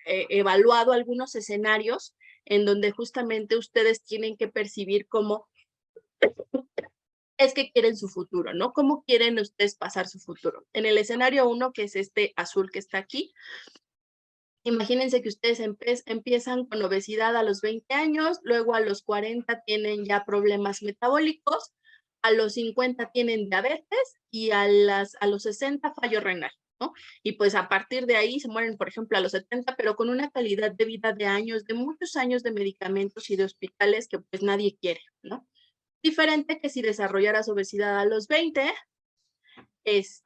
evaluado algunos escenarios en donde justamente ustedes tienen que percibir cómo es que quieren su futuro, ¿no? ¿Cómo quieren ustedes pasar su futuro? En el escenario 1, que es este azul que está aquí, imagínense que ustedes empiezan con obesidad a los 20 años, luego a los 40 tienen ya problemas metabólicos, a los 50 tienen diabetes y a los 60 fallo renal, ¿no? Y pues a partir de ahí se mueren, por ejemplo, a los 70, pero con una calidad de vida de años, de muchos años de medicamentos y de hospitales que pues nadie quiere, ¿no? Diferente que si desarrollaras obesidad a los 20,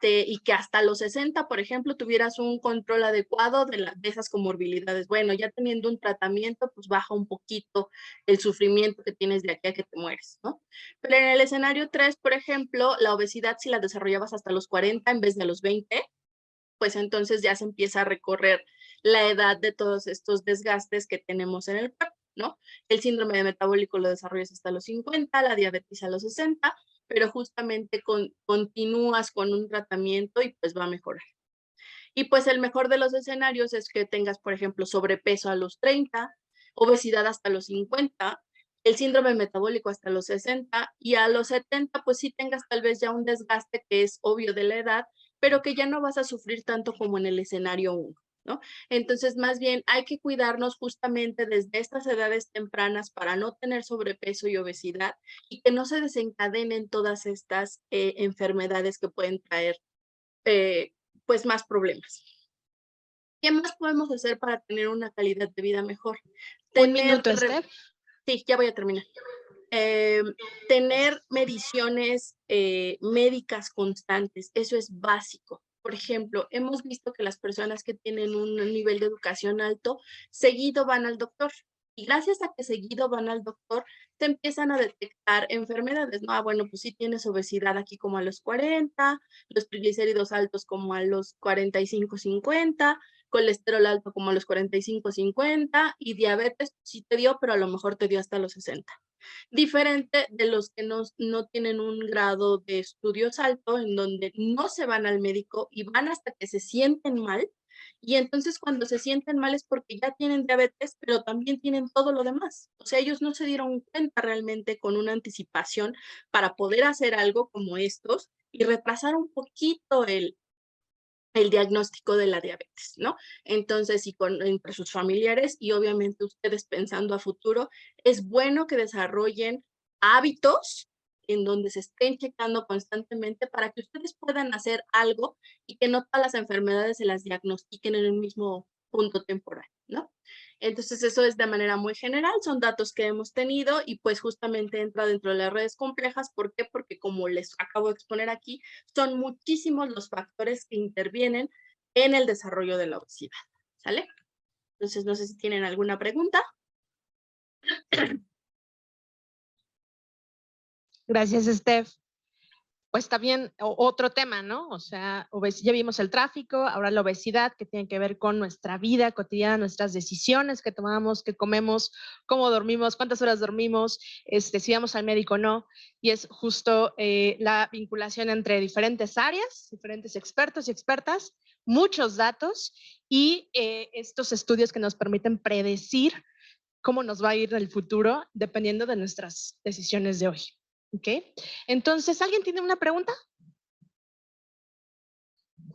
y que hasta los 60, por ejemplo, tuvieras un control adecuado de esas comorbilidades. Bueno, ya teniendo un tratamiento, pues baja un poquito el sufrimiento que tienes de aquí a que te mueres, ¿no? Pero en el escenario 3, por ejemplo, la obesidad, si la desarrollabas hasta los 40 en vez de los 20, pues entonces ya se empieza a recorrer la edad de todos estos desgastes que tenemos en el cuerpo, ¿no? El síndrome metabólico lo desarrollas hasta los 50, la diabetes a los 60, pero justamente continúas con un tratamiento y pues va a mejorar. Y pues el mejor de los escenarios es que tengas, por ejemplo, sobrepeso a los 30, obesidad hasta los 50, el síndrome metabólico hasta los 60 y a los 70 pues sí tengas tal vez ya un desgaste que es obvio de la edad, pero que ya no vas a sufrir tanto como en el escenario 1. ¿No? Entonces, más bien hay que cuidarnos justamente desde estas edades tempranas para no tener sobrepeso y obesidad y que no se desencadenen todas estas enfermedades que pueden traer pues más problemas. ¿Qué más podemos hacer para tener una calidad de vida mejor? Un minuto, Steph. Sí, ya voy a terminar. Tener mediciones médicas constantes, eso es básico. Por ejemplo, hemos visto que las personas que tienen un nivel de educación alto, seguido van al doctor. Y gracias a que seguido van al doctor, te empiezan a detectar enfermedades, ¿no? Bueno, pues sí tienes obesidad aquí como a los 40, los triglicéridos altos como a los 45, 50, colesterol alto como a los 45, 50 y diabetes sí te dio, pero a lo mejor te dio hasta los 60. Diferente de los que no tienen un grado de estudios alto, en donde no se van al médico y van hasta que se sienten mal. Y entonces cuando se sienten mal es porque ya tienen diabetes, pero también tienen todo lo demás. O sea, ellos no se dieron cuenta realmente con una anticipación para poder hacer algo como estos y retrasar un poquito el diagnóstico de la diabetes, ¿no? Entonces, y entre sus familiares y obviamente ustedes pensando a futuro, es bueno que desarrollen hábitos en donde se estén checando constantemente para que ustedes puedan hacer algo y que no todas las enfermedades se las diagnostiquen en un mismo punto temporal, ¿no? Entonces, eso es de manera muy general, son datos que hemos tenido y pues justamente entra dentro de las redes complejas. ¿Por qué? Porque como les acabo de exponer aquí, son muchísimos los factores que intervienen en el desarrollo de la obesidad, ¿sale? Entonces, no sé si tienen alguna pregunta. Gracias, Steph. Pues también otro tema, ¿no? O sea, ya vimos el tráfico, ahora la obesidad, que tiene que ver con nuestra vida cotidiana, nuestras decisiones que tomamos, que comemos, cómo dormimos, cuántas horas dormimos, si vamos al médico o no. Y es justo la vinculación entre diferentes áreas, diferentes expertos y expertas, muchos datos y estos estudios que nos permiten predecir cómo nos va a ir en el futuro dependiendo de nuestras decisiones de hoy. ¿Ok? Entonces, ¿alguien tiene una pregunta?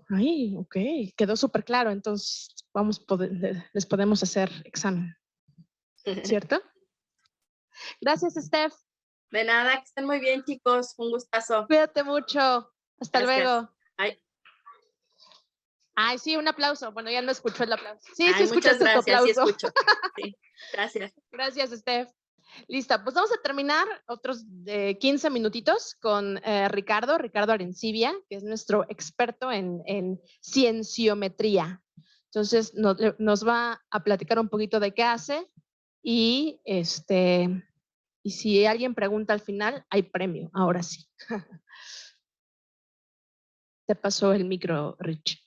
Ay, ok, quedó súper claro. Entonces, les podemos hacer examen. ¿Cierto? Gracias, Steph. De nada, que estén muy bien, chicos. Un gustazo. Cuídate mucho. Hasta luego. Ay. Ay, sí, un aplauso. Bueno, ya no escuchó el aplauso. Sí, Ay, sí escuchaste tu aplauso. Sí, escucho. Sí, gracias. Gracias, Steph. Lista, pues vamos a terminar otros 15 minutitos con Ricardo Arencibia, que es nuestro experto en cienciometría. Entonces nos va a platicar un poquito de qué hace y y si alguien pregunta al final, hay premio, ahora sí. Te pasó el micro, Rich.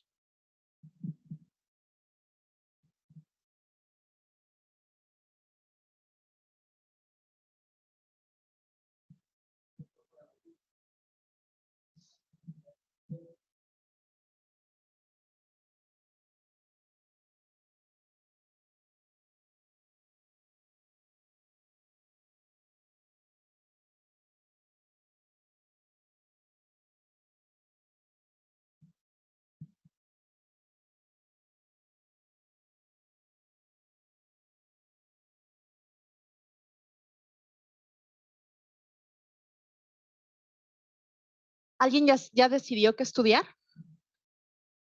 ¿Alguien ya decidió qué estudiar?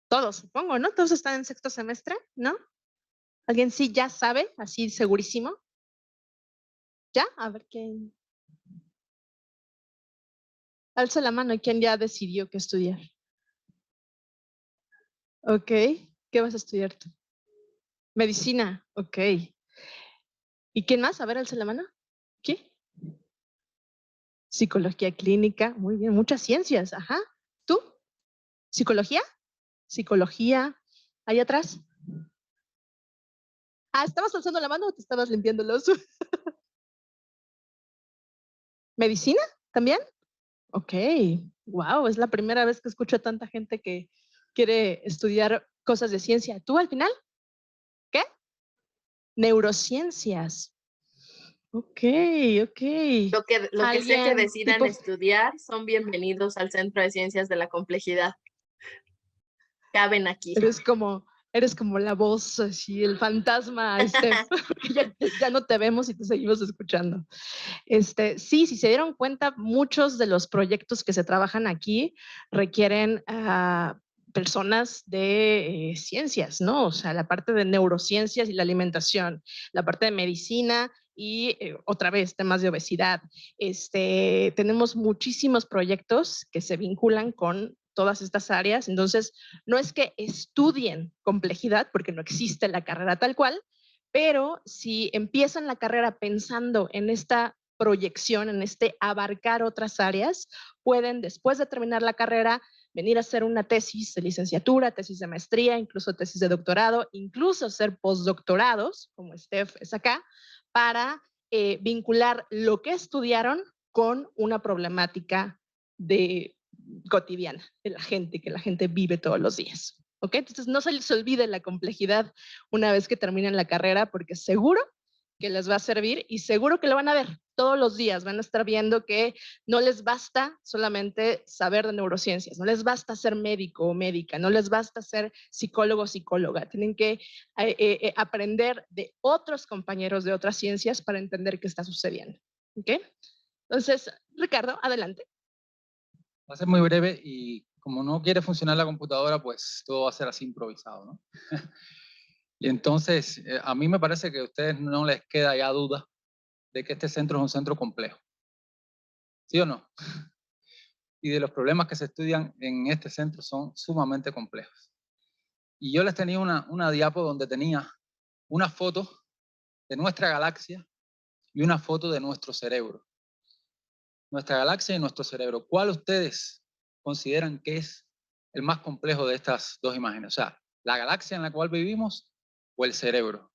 Todos, supongo, ¿no? Todos están en sexto semestre, ¿no? ¿Alguien sí ya sabe, así segurísimo? ¿Ya? A ver quién. Alza la mano, ¿quién ya decidió qué estudiar? Ok. ¿Qué vas a estudiar tú? Medicina. Ok. ¿Y quién más? A ver, alza la mano. ¿Qué? Psicología clínica. Muy bien, muchas ciencias. Ajá. ¿Tú? ¿Psicología? Psicología. ¿Ahí atrás? Ah, ¿estabas alzando la mano o te estabas limpiando los? ¿Medicina? ¿También? Ok. Wow, es la primera vez que escucho a tanta gente que quiere estudiar cosas de ciencia. ¿Tú al final? ¿Qué? Neurociencias. Ok, ok. Lo que sea que Alguien decidan tipo, estudiar son bienvenidos al Centro de Ciencias de la Complejidad. Caben aquí. eres como la voz, así, el fantasma, ya no te vemos y te seguimos escuchando. Sí, si se dieron cuenta, muchos de los proyectos que se trabajan aquí requieren personas de ciencias, ¿no? O sea, la parte de neurociencias y la alimentación, la parte de medicina y otra vez temas de obesidad. Tenemos muchísimos proyectos que se vinculan con todas estas áreas. Entonces, no es que estudien complejidad, porque no existe la carrera tal cual, pero si empiezan la carrera pensando en esta proyección, en abarcar otras áreas, pueden, después de terminar la carrera, venir a hacer una tesis de licenciatura, tesis de maestría, incluso tesis de doctorado, incluso hacer postdoctorados, como Steph es acá, para vincular lo que estudiaron con una problemática de cotidiana de la gente, que la gente vive todos los días. ¿Ok? Entonces no se les olvide la complejidad una vez que terminen la carrera, porque seguro que les va a servir y seguro que lo van a ver todos los días. Van a estar viendo que no les basta solamente saber de neurociencias, no les basta ser médico o médica, no les basta ser psicólogo o psicóloga. Tienen que aprender de otros compañeros de otras ciencias para entender qué está sucediendo. ¿Ok? Entonces, Ricardo, adelante. Va a ser muy breve y como no quiere funcionar la computadora, pues todo va a ser así improvisado, ¿no? Y entonces, a mí me parece que a ustedes no les queda ya duda de que este centro es un centro complejo. ¿Sí o no? Y de los problemas que se estudian en este centro son sumamente complejos. Y yo les tenía una diapo donde tenía una foto de nuestra galaxia y una foto de nuestro cerebro. Nuestra galaxia y nuestro cerebro. ¿Cuál ustedes consideran que es el más complejo de estas dos imágenes? O sea, la galaxia en la cual vivimos o el cerebro.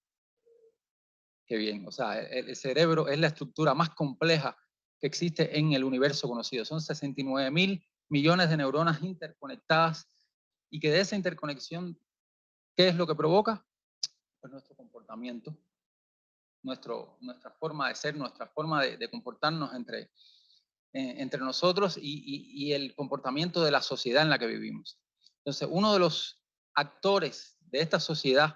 Qué bien, o sea, el cerebro es la estructura más compleja que existe en el universo conocido. Son 69.000 millones de neuronas interconectadas y que de esa interconexión, ¿qué es lo que provoca? Pues nuestro comportamiento, nuestra forma de ser, nuestra forma de comportarnos entre nosotros y el comportamiento de la sociedad en la que vivimos. Entonces, uno de los actores de esta sociedad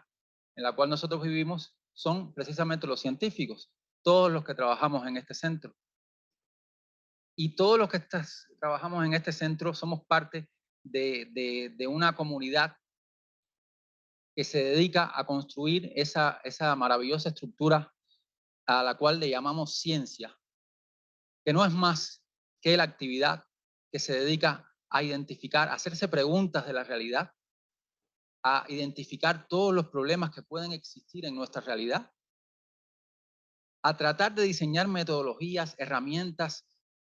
en la cual nosotros vivimos son precisamente los científicos, todos los que trabajamos en este centro. Y todos los que trabajamos en este centro somos parte de una comunidad que se dedica a construir esa maravillosa estructura a la cual le llamamos ciencia, que no es más que la actividad que se dedica a identificar, a hacerse preguntas de la realidad, a identificar todos los problemas que pueden existir en nuestra realidad, a tratar de diseñar metodologías, herramientas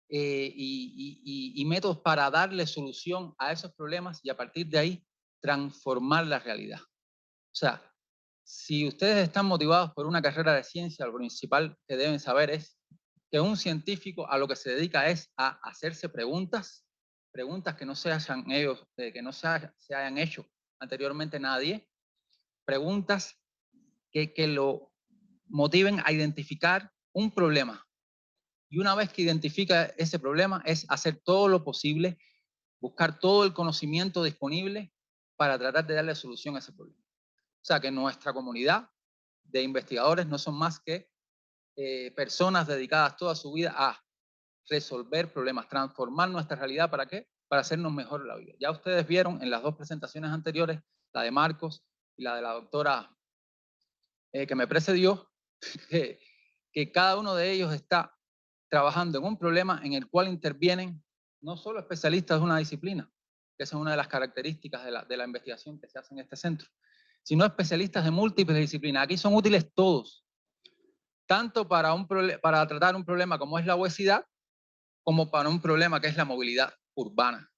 y métodos para darle solución a esos problemas y a partir de ahí transformar la realidad. O sea, si ustedes están motivados por una carrera de ciencia, lo principal que deben saber es que un científico a lo que se dedica es a hacerse preguntas que no se hayan ellos, que no se hayan hecho anteriormente nadie, preguntas que lo motiven a identificar un problema. Y una vez que identifica ese problema, es hacer todo lo posible, buscar todo el conocimiento disponible para tratar de darle solución a ese problema. O sea, que nuestra comunidad de investigadores no son más que personas dedicadas toda su vida a resolver problemas, transformar nuestra realidad. ¿Para qué? Para hacernos mejor la vida. Ya ustedes vieron en las dos presentaciones anteriores, la de Marcos y la de la doctora que me precedió, que cada uno de ellos está trabajando en un problema en el cual intervienen no solo especialistas de una disciplina, que esa es una de las características de la investigación que se hace en este centro, sino especialistas de múltiples disciplinas. Aquí son útiles todos, tanto para tratar un problema como es la obesidad, como para un problema que es la movilidad urbana,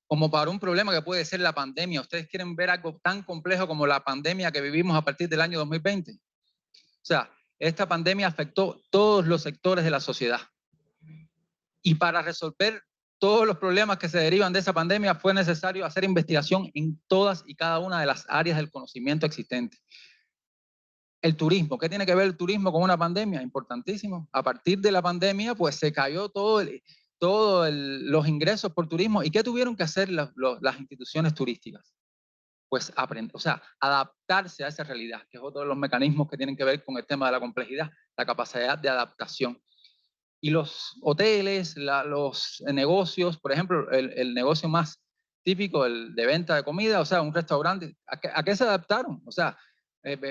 como para un problema que puede ser la pandemia. ¿Ustedes quieren ver algo tan complejo como la pandemia que vivimos a partir del año 2020? O sea, esta pandemia afectó todos los sectores de la sociedad. Y para resolver todos los problemas que se derivan de esa pandemia fue necesario hacer investigación en todas y cada una de las áreas del conocimiento existente. El turismo, ¿qué tiene que ver el turismo con una pandemia? Importantísimo. A partir de la pandemia, pues se cayó los ingresos por turismo. ¿Y qué tuvieron que hacer las instituciones turísticas? Pues adaptarse a esa realidad, que es otro de los mecanismos que tienen que ver con el tema de la complejidad, la capacidad de adaptación. Y los hoteles, los negocios, por ejemplo, el negocio más típico, el de venta de comida, o sea, un restaurante, ¿a qué se adaptaron? O sea,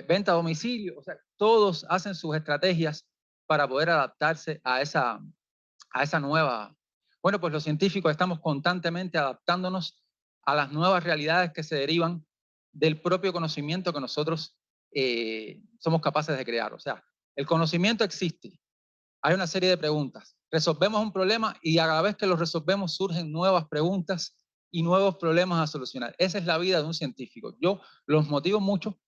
venta a domicilio, o sea, todos hacen sus estrategias para poder adaptarse a esa nueva. Bueno, pues los científicos estamos constantemente adaptándonos a las nuevas realidades que se derivan del propio conocimiento que nosotros somos capaces de crear. O sea, el conocimiento existe. Hay una serie de preguntas. Resolvemos un problema y a la vez que lo resolvemos surgen nuevas preguntas y nuevos problemas a solucionar. Esa es la vida de un científico. Yo los motivo mucho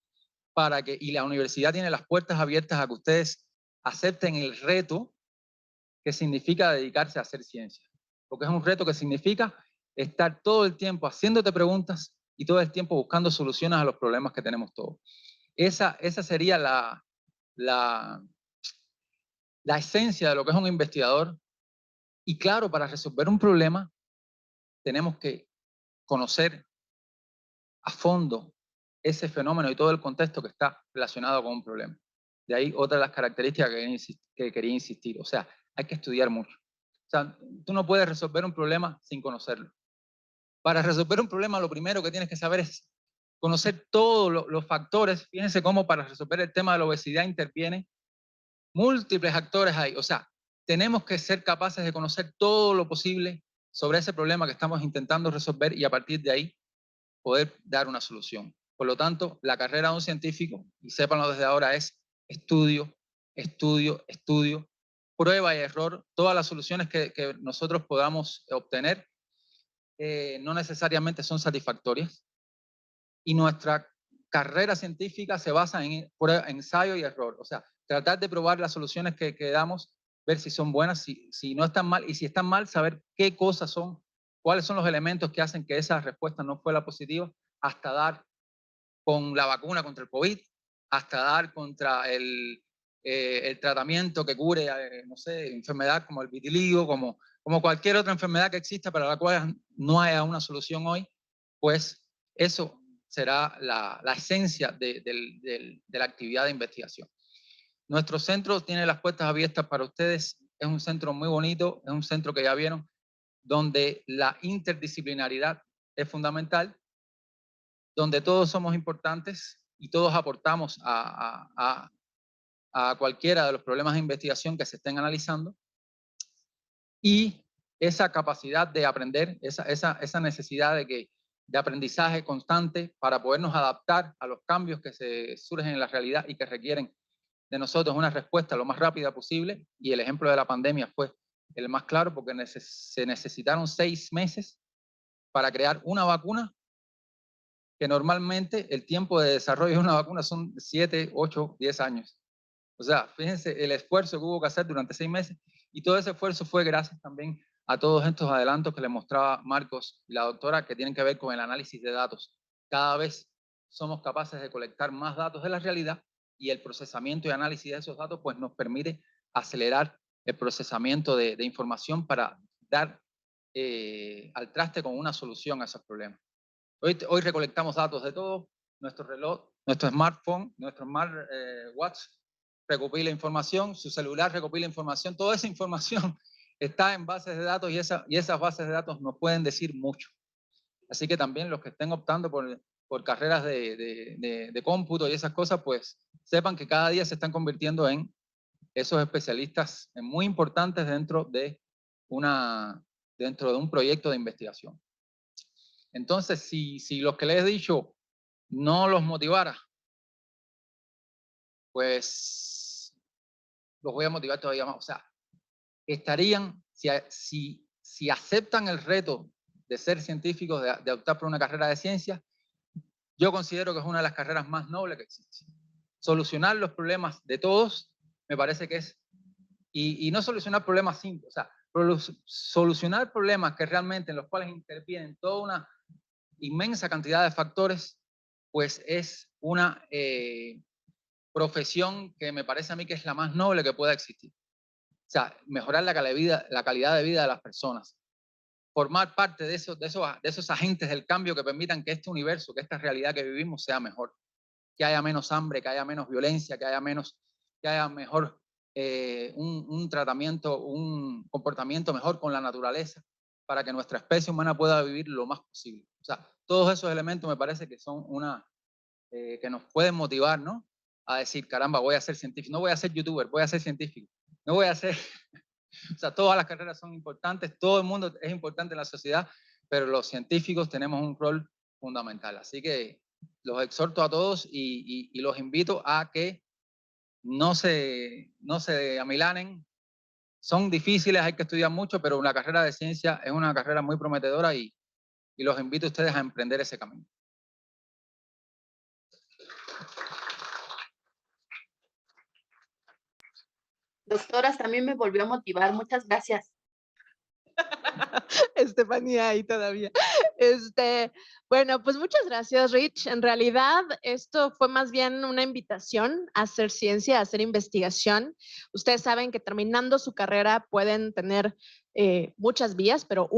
para que, y la universidad tiene las puertas abiertas a que ustedes acepten el reto que significa dedicarse a hacer ciencia. Porque es un reto que significa estar todo el tiempo haciéndote preguntas y todo el tiempo buscando soluciones a los problemas que tenemos todos. Esa sería la esencia de lo que es un investigador. Y claro, para resolver un problema tenemos que conocer a fondo ese fenómeno y todo el contexto que está relacionado con un problema. De ahí otra de las características que quería insistir. O sea, hay que estudiar mucho. O sea, tú no puedes resolver un problema sin conocerlo. Para resolver un problema, lo primero que tienes que saber es conocer todos los factores. Fíjense cómo para resolver el tema de la obesidad intervienen múltiples actores ahí. O sea, tenemos que ser capaces de conocer todo lo posible sobre ese problema que estamos intentando resolver y a partir de ahí poder dar una solución. Por lo tanto, la carrera de un científico, y sépanlo desde ahora, es estudio, estudio, estudio, prueba y error. Todas las soluciones que nosotros podamos obtener no necesariamente son satisfactorias. Y nuestra carrera científica se basa en ensayo y error. O sea, tratar de probar las soluciones que damos, ver si son buenas, si no están mal, y si están mal, saber qué cosas son, cuáles son los elementos que hacen que esa respuesta no fue la positiva, hasta dar con la vacuna contra el COVID, hasta dar contra el tratamiento que cure, no sé, enfermedad como el vitiligo, como cualquier otra enfermedad que exista para la cual no haya una solución hoy, pues eso será la esencia de la actividad de investigación. Nuestro centro tiene las puertas abiertas para ustedes. Es un centro muy bonito, es un centro que ya vieron, donde la interdisciplinaridad es fundamental, donde todos somos importantes y todos aportamos a a cualquiera de los problemas de investigación que se estén analizando, y esa capacidad de aprender, esa necesidad de aprendizaje constante para podernos adaptar a los cambios que se surgen en la realidad y que requieren de nosotros una respuesta lo más rápida posible. Y el ejemplo de la pandemia fue el más claro, porque se necesitaron 6 meses para crear una vacuna, que normalmente el tiempo de desarrollo de una vacuna son 7, 8, 10 años. O sea, fíjense el esfuerzo que hubo que hacer durante 6 meses, y todo ese esfuerzo fue gracias también a todos estos adelantos que les mostraba Marcos y la doctora, que tienen que ver con el análisis de datos. Cada vez somos capaces de colectar más datos de la realidad, y el procesamiento y análisis de esos datos pues nos permite acelerar el procesamiento de información para dar al traste con una solución a esos problemas. Hoy recolectamos datos de todo, nuestro reloj, nuestro smartphone, nuestro smartwatch recopila información, su celular recopila información, toda esa información está en bases de datos, y esas bases de datos nos pueden decir mucho. Así que también los que estén optando por carreras de cómputo y esas cosas, pues sepan que cada día se están convirtiendo en esos especialistas muy importantes dentro de un proyecto de investigación. Entonces, si lo que les he dicho no los motivara, pues los voy a motivar todavía más. O sea, estarían, si aceptan el reto de ser científicos, de optar por una carrera de ciencia, yo considero que es una de las carreras más nobles que existe. Solucionar los problemas de todos, me parece que es, y no solucionar problemas simples, o sea, solucionar problemas que realmente en los cuales intervienen toda una inmensa cantidad de factores, pues es una profesión que me parece a mí que es la más noble que pueda existir. O sea, mejorar la calidad de vida de las personas, formar parte de esos agentes del cambio que permitan que este universo, que esta realidad que vivimos sea mejor, que haya menos hambre, que haya menos violencia, que haya mejor un tratamiento, un comportamiento mejor con la naturaleza, para que nuestra especie humana pueda vivir lo más posible. O sea, todos esos elementos me parece que son que nos pueden motivar, ¿no? A decir, caramba, voy a ser científico, no voy a ser youtuber, voy a ser científico, no voy a ser... O sea, todas las carreras son importantes, todo el mundo es importante en la sociedad, pero los científicos tenemos un rol fundamental. Así que los exhorto a todos y los invito a que no se amilanen. Son difíciles, hay que estudiar mucho, pero una carrera de ciencia es una carrera muy prometedora, y los invito a ustedes a emprender ese camino. Doctoras, también me volvió a motivar. Muchas gracias. Estefanía ahí todavía. Bueno, pues muchas gracias, Rich. En realidad, esto fue más bien una invitación a hacer ciencia, a hacer investigación. Ustedes saben que terminando su carrera pueden tener muchas vías, pero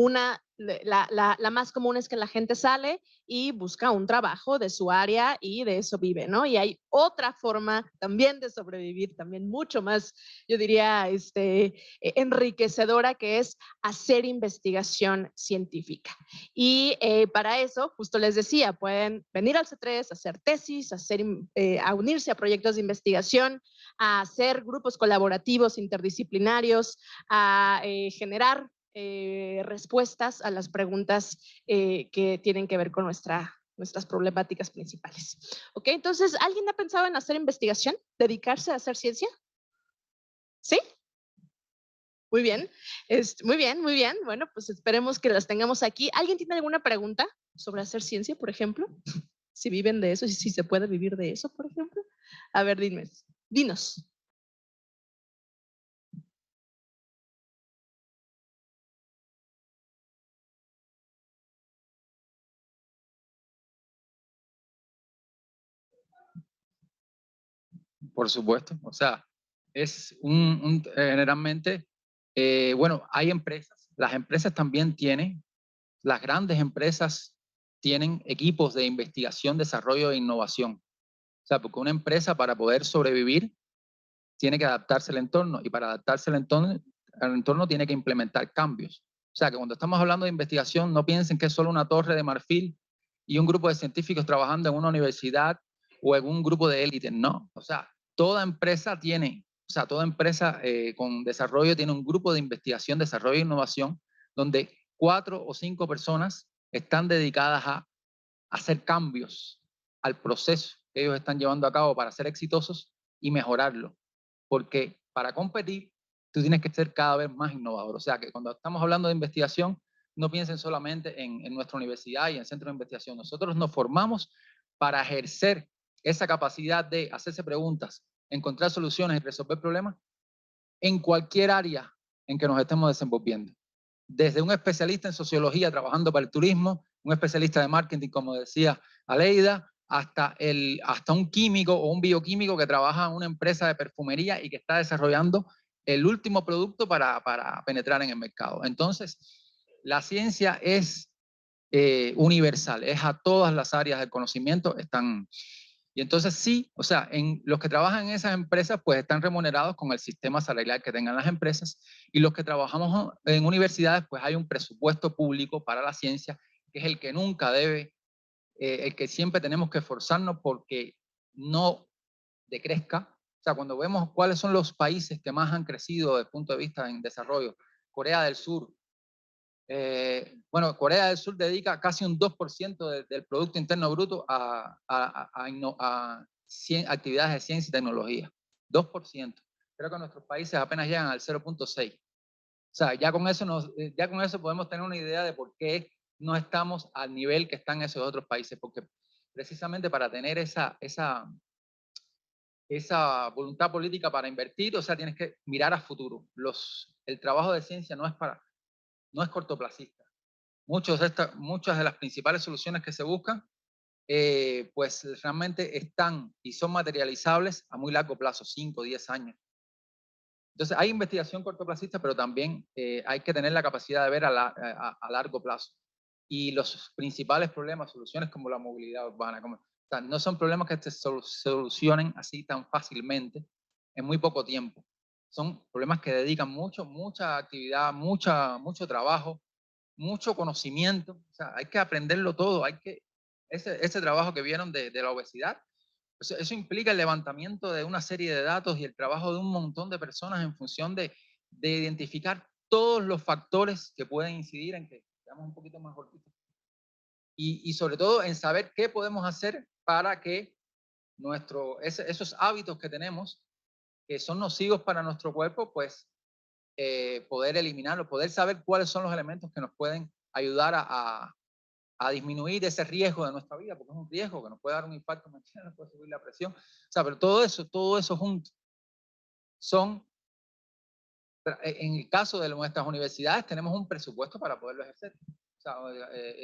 la más común es que la gente sale y busca un trabajo de su área y de eso vive, ¿no? Y hay otra forma también de sobrevivir, también mucho más, yo diría, enriquecedora, que es hacer investigación científica. Y para eso, justo les decía, pueden venir al C3, hacer tesis, a unirse a proyectos de investigación, a hacer grupos colaborativos interdisciplinarios, a generar respuestas a las preguntas que tienen que ver con nuestras problemáticas principales. ¿Ok? Entonces, ¿alguien ha pensado en hacer investigación? ¿Dedicarse a hacer ciencia? ¿Sí? Muy bien, muy bien, muy bien. Bueno, pues esperemos que las tengamos aquí. ¿Alguien tiene alguna pregunta sobre hacer ciencia, por ejemplo? Si viven de eso, si se puede vivir de eso, por ejemplo. A ver, dinos. Por supuesto, o sea, es generalmente, bueno, hay empresas, las empresas también tienen, las grandes empresas tienen equipos de investigación, desarrollo e innovación. O sea, porque una empresa, para poder sobrevivir, tiene que adaptarse al entorno, y para adaptarse al entorno tiene que implementar cambios. O sea, que cuando estamos hablando de investigación, no piensen que es solo una torre de marfil y un grupo de científicos trabajando en una universidad o en un grupo de élite. No, o sea, toda empresa tiene, o sea, toda empresa con desarrollo tiene un grupo de investigación, desarrollo e innovación, donde 4 o 5 personas están dedicadas a hacer cambios al proceso que ellos están llevando a cabo para ser exitosos y mejorarlo. Porque para competir, tú tienes que ser cada vez más innovador. O sea, que cuando estamos hablando de investigación, no piensen solamente en nuestra universidad y en centros de investigación. Nosotros nos formamos para ejercer esa capacidad de hacerse preguntas, encontrar soluciones y resolver problemas en cualquier área en que nos estemos desenvolviendo. Desde un especialista en sociología trabajando para el turismo, un especialista de marketing, como decía Aleida, hasta un químico o un bioquímico que trabaja en una empresa de perfumería y que está desarrollando el último producto para penetrar en el mercado. Entonces, la ciencia es universal, es a todas las áreas del conocimiento están. Y entonces sí, o sea, los que trabajan en esas empresas pues están remunerados con el sistema salarial que tengan las empresas, y los que trabajamos en universidades pues hay un presupuesto público para la ciencia que es el que nunca debe, el que siempre tenemos que esforzarnos porque no decrezca. O sea, cuando vemos cuáles son los países que más han crecido desde el punto de vista en desarrollo, Corea del Sur, bueno, Corea del Sur dedica casi un 2% del Producto Interno Bruto a actividades de ciencia y tecnología. 2%. Creo que nuestros países apenas llegan al 0.6. O sea, ya con eso podemos tener una idea de por qué no estamos al nivel que están esos otros países, porque precisamente para tener esa voluntad política para invertir, o sea, tienes que mirar a futuro. El trabajo de ciencia no es cortoplacista. Muchas de las principales soluciones que se buscan, pues realmente están y son materializables a muy largo plazo, 5 o 10 años. Entonces, hay investigación cortoplacista, pero también hay que tener la capacidad de ver a largo plazo. Y los principales problemas, soluciones como la movilidad urbana, o sea, no son problemas que se solucionen así tan fácilmente en muy poco tiempo. Son problemas que dedican mucha actividad, mucho trabajo, mucho conocimiento. O sea, hay que aprenderlo todo. Ese trabajo que vieron de la obesidad, eso implica el levantamiento de una serie de datos y el trabajo de un montón de personas en función de identificar todos los factores que pueden incidir en que seamos un poquito más gorditos. Y sobre todo en saber qué podemos hacer para que esos hábitos que tenemos, que son nocivos para nuestro cuerpo, pues poder eliminarlos, poder saber cuáles son los elementos que nos pueden ayudar a disminuir ese riesgo de nuestra vida, porque es un riesgo que nos puede dar un impacto mañana, nos puede subir la presión. O sea, pero todo eso junto son, en el caso de nuestras universidades, tenemos un presupuesto para poderlo ejercer. O sea,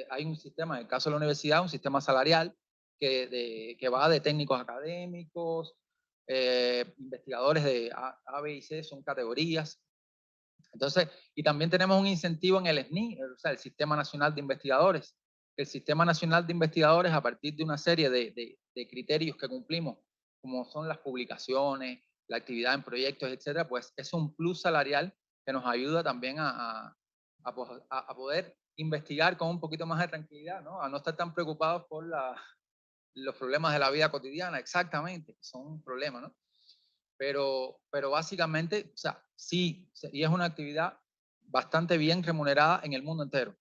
hay un sistema, en el caso de la universidad, un sistema salarial que va de técnicos académicos, investigadores de A, B y C, son categorías. Entonces, y también tenemos un incentivo en el SNI, o sea, el Sistema Nacional de Investigadores. El Sistema Nacional de Investigadores, a partir de una serie de criterios que cumplimos, como son las publicaciones, la actividad en proyectos, etcétera, pues es un plus salarial que nos ayuda también a poder investigar con un poquito más de tranquilidad, ¿no? A no estar tan preocupados por los problemas de la vida cotidiana, exactamente, que son un problema, ¿no? Pero básicamente, o sea, sí, y es una actividad bastante bien remunerada en el mundo entero.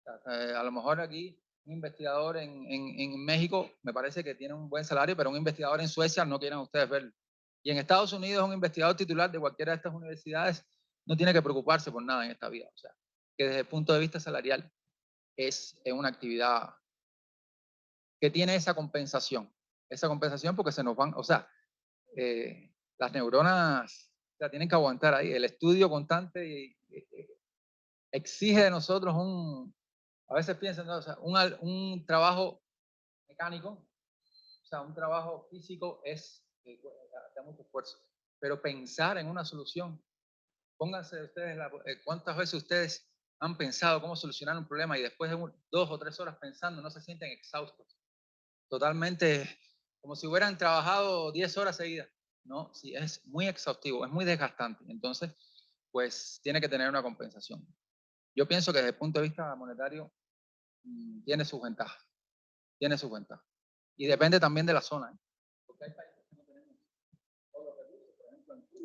O sea, a lo mejor aquí un investigador en México me parece que tiene un buen salario, pero un investigador en Suecia no quieren ustedes verlo. Y en Estados Unidos un investigador titular de cualquiera de estas universidades no tiene que preocuparse por nada en esta vida. O sea, que desde el punto de vista salarial es una actividad que tiene esa compensación porque se nos van, o sea, las neuronas, o sea, tienen que aguantar ahí. El estudio constante exige de nosotros a veces piensan, ¿no? O sea, un trabajo mecánico, o sea, un trabajo físico da mucho esfuerzo. Pero pensar en una solución, pónganse ustedes, ¿cuántas veces ustedes han pensado cómo solucionar un problema y después de 2 o 3 horas pensando no se sienten exhaustos? Totalmente, como si hubieran trabajado 10 horas seguidas. No, sí, es muy exhaustivo, es muy desgastante. Entonces, pues tiene que tener una compensación. Yo pienso que desde el punto de vista monetario tiene sus ventajas. Tiene sus ventajas. Y depende también de la zona, ¿eh? Porque hay países que no tenemos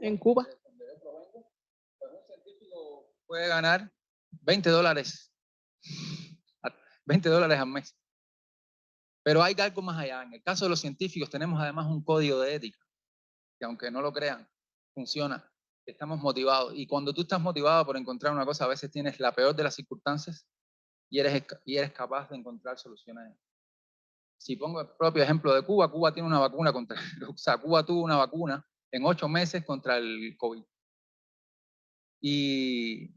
en Cuba. donde yo provengo, pues un científico puede ganar $20, $20 al mes. Pero hay algo más allá. En el caso de los científicos tenemos además un código de ética, que aunque no lo crean, funciona. Estamos motivados. Y cuando tú estás motivado por encontrar una cosa, a veces tienes la peor de las circunstancias y eres capaz de encontrar soluciones. Si pongo el propio ejemplo de Cuba, Cuba tiene una vacuna contra, o sea, Cuba tuvo una vacuna en 8 meses contra el COVID. Y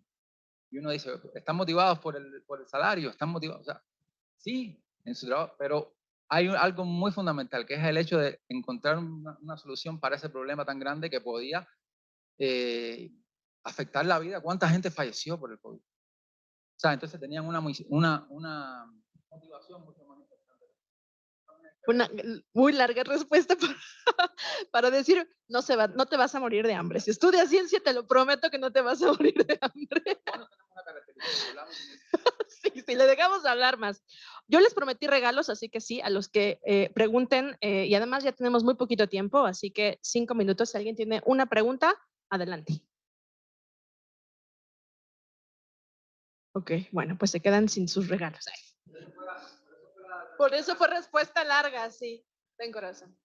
uno dice, ¿están motivados por el salario? ¿Están motivados? O sea, sí, en su trabajo, pero hay algo muy fundamental, que es el hecho de encontrar una solución para ese problema tan grande que podía afectar la vida. ¿Cuánta gente falleció por el COVID? O sea, entonces tenían una motivación mucho más importante. Una muy larga respuesta para decir, no te vas a morir de hambre. Si estudias ciencia, te lo prometo que no te vas a morir de hambre. Sí, le dejamos de hablar más. Yo les prometí regalos, así que sí, a los que pregunten, y además ya tenemos muy poquito tiempo, así que 5 minutos. Si alguien tiene una pregunta, adelante. Ok, bueno, pues se quedan sin sus regalos. Por eso fue respuesta larga, sí. Ten corazón.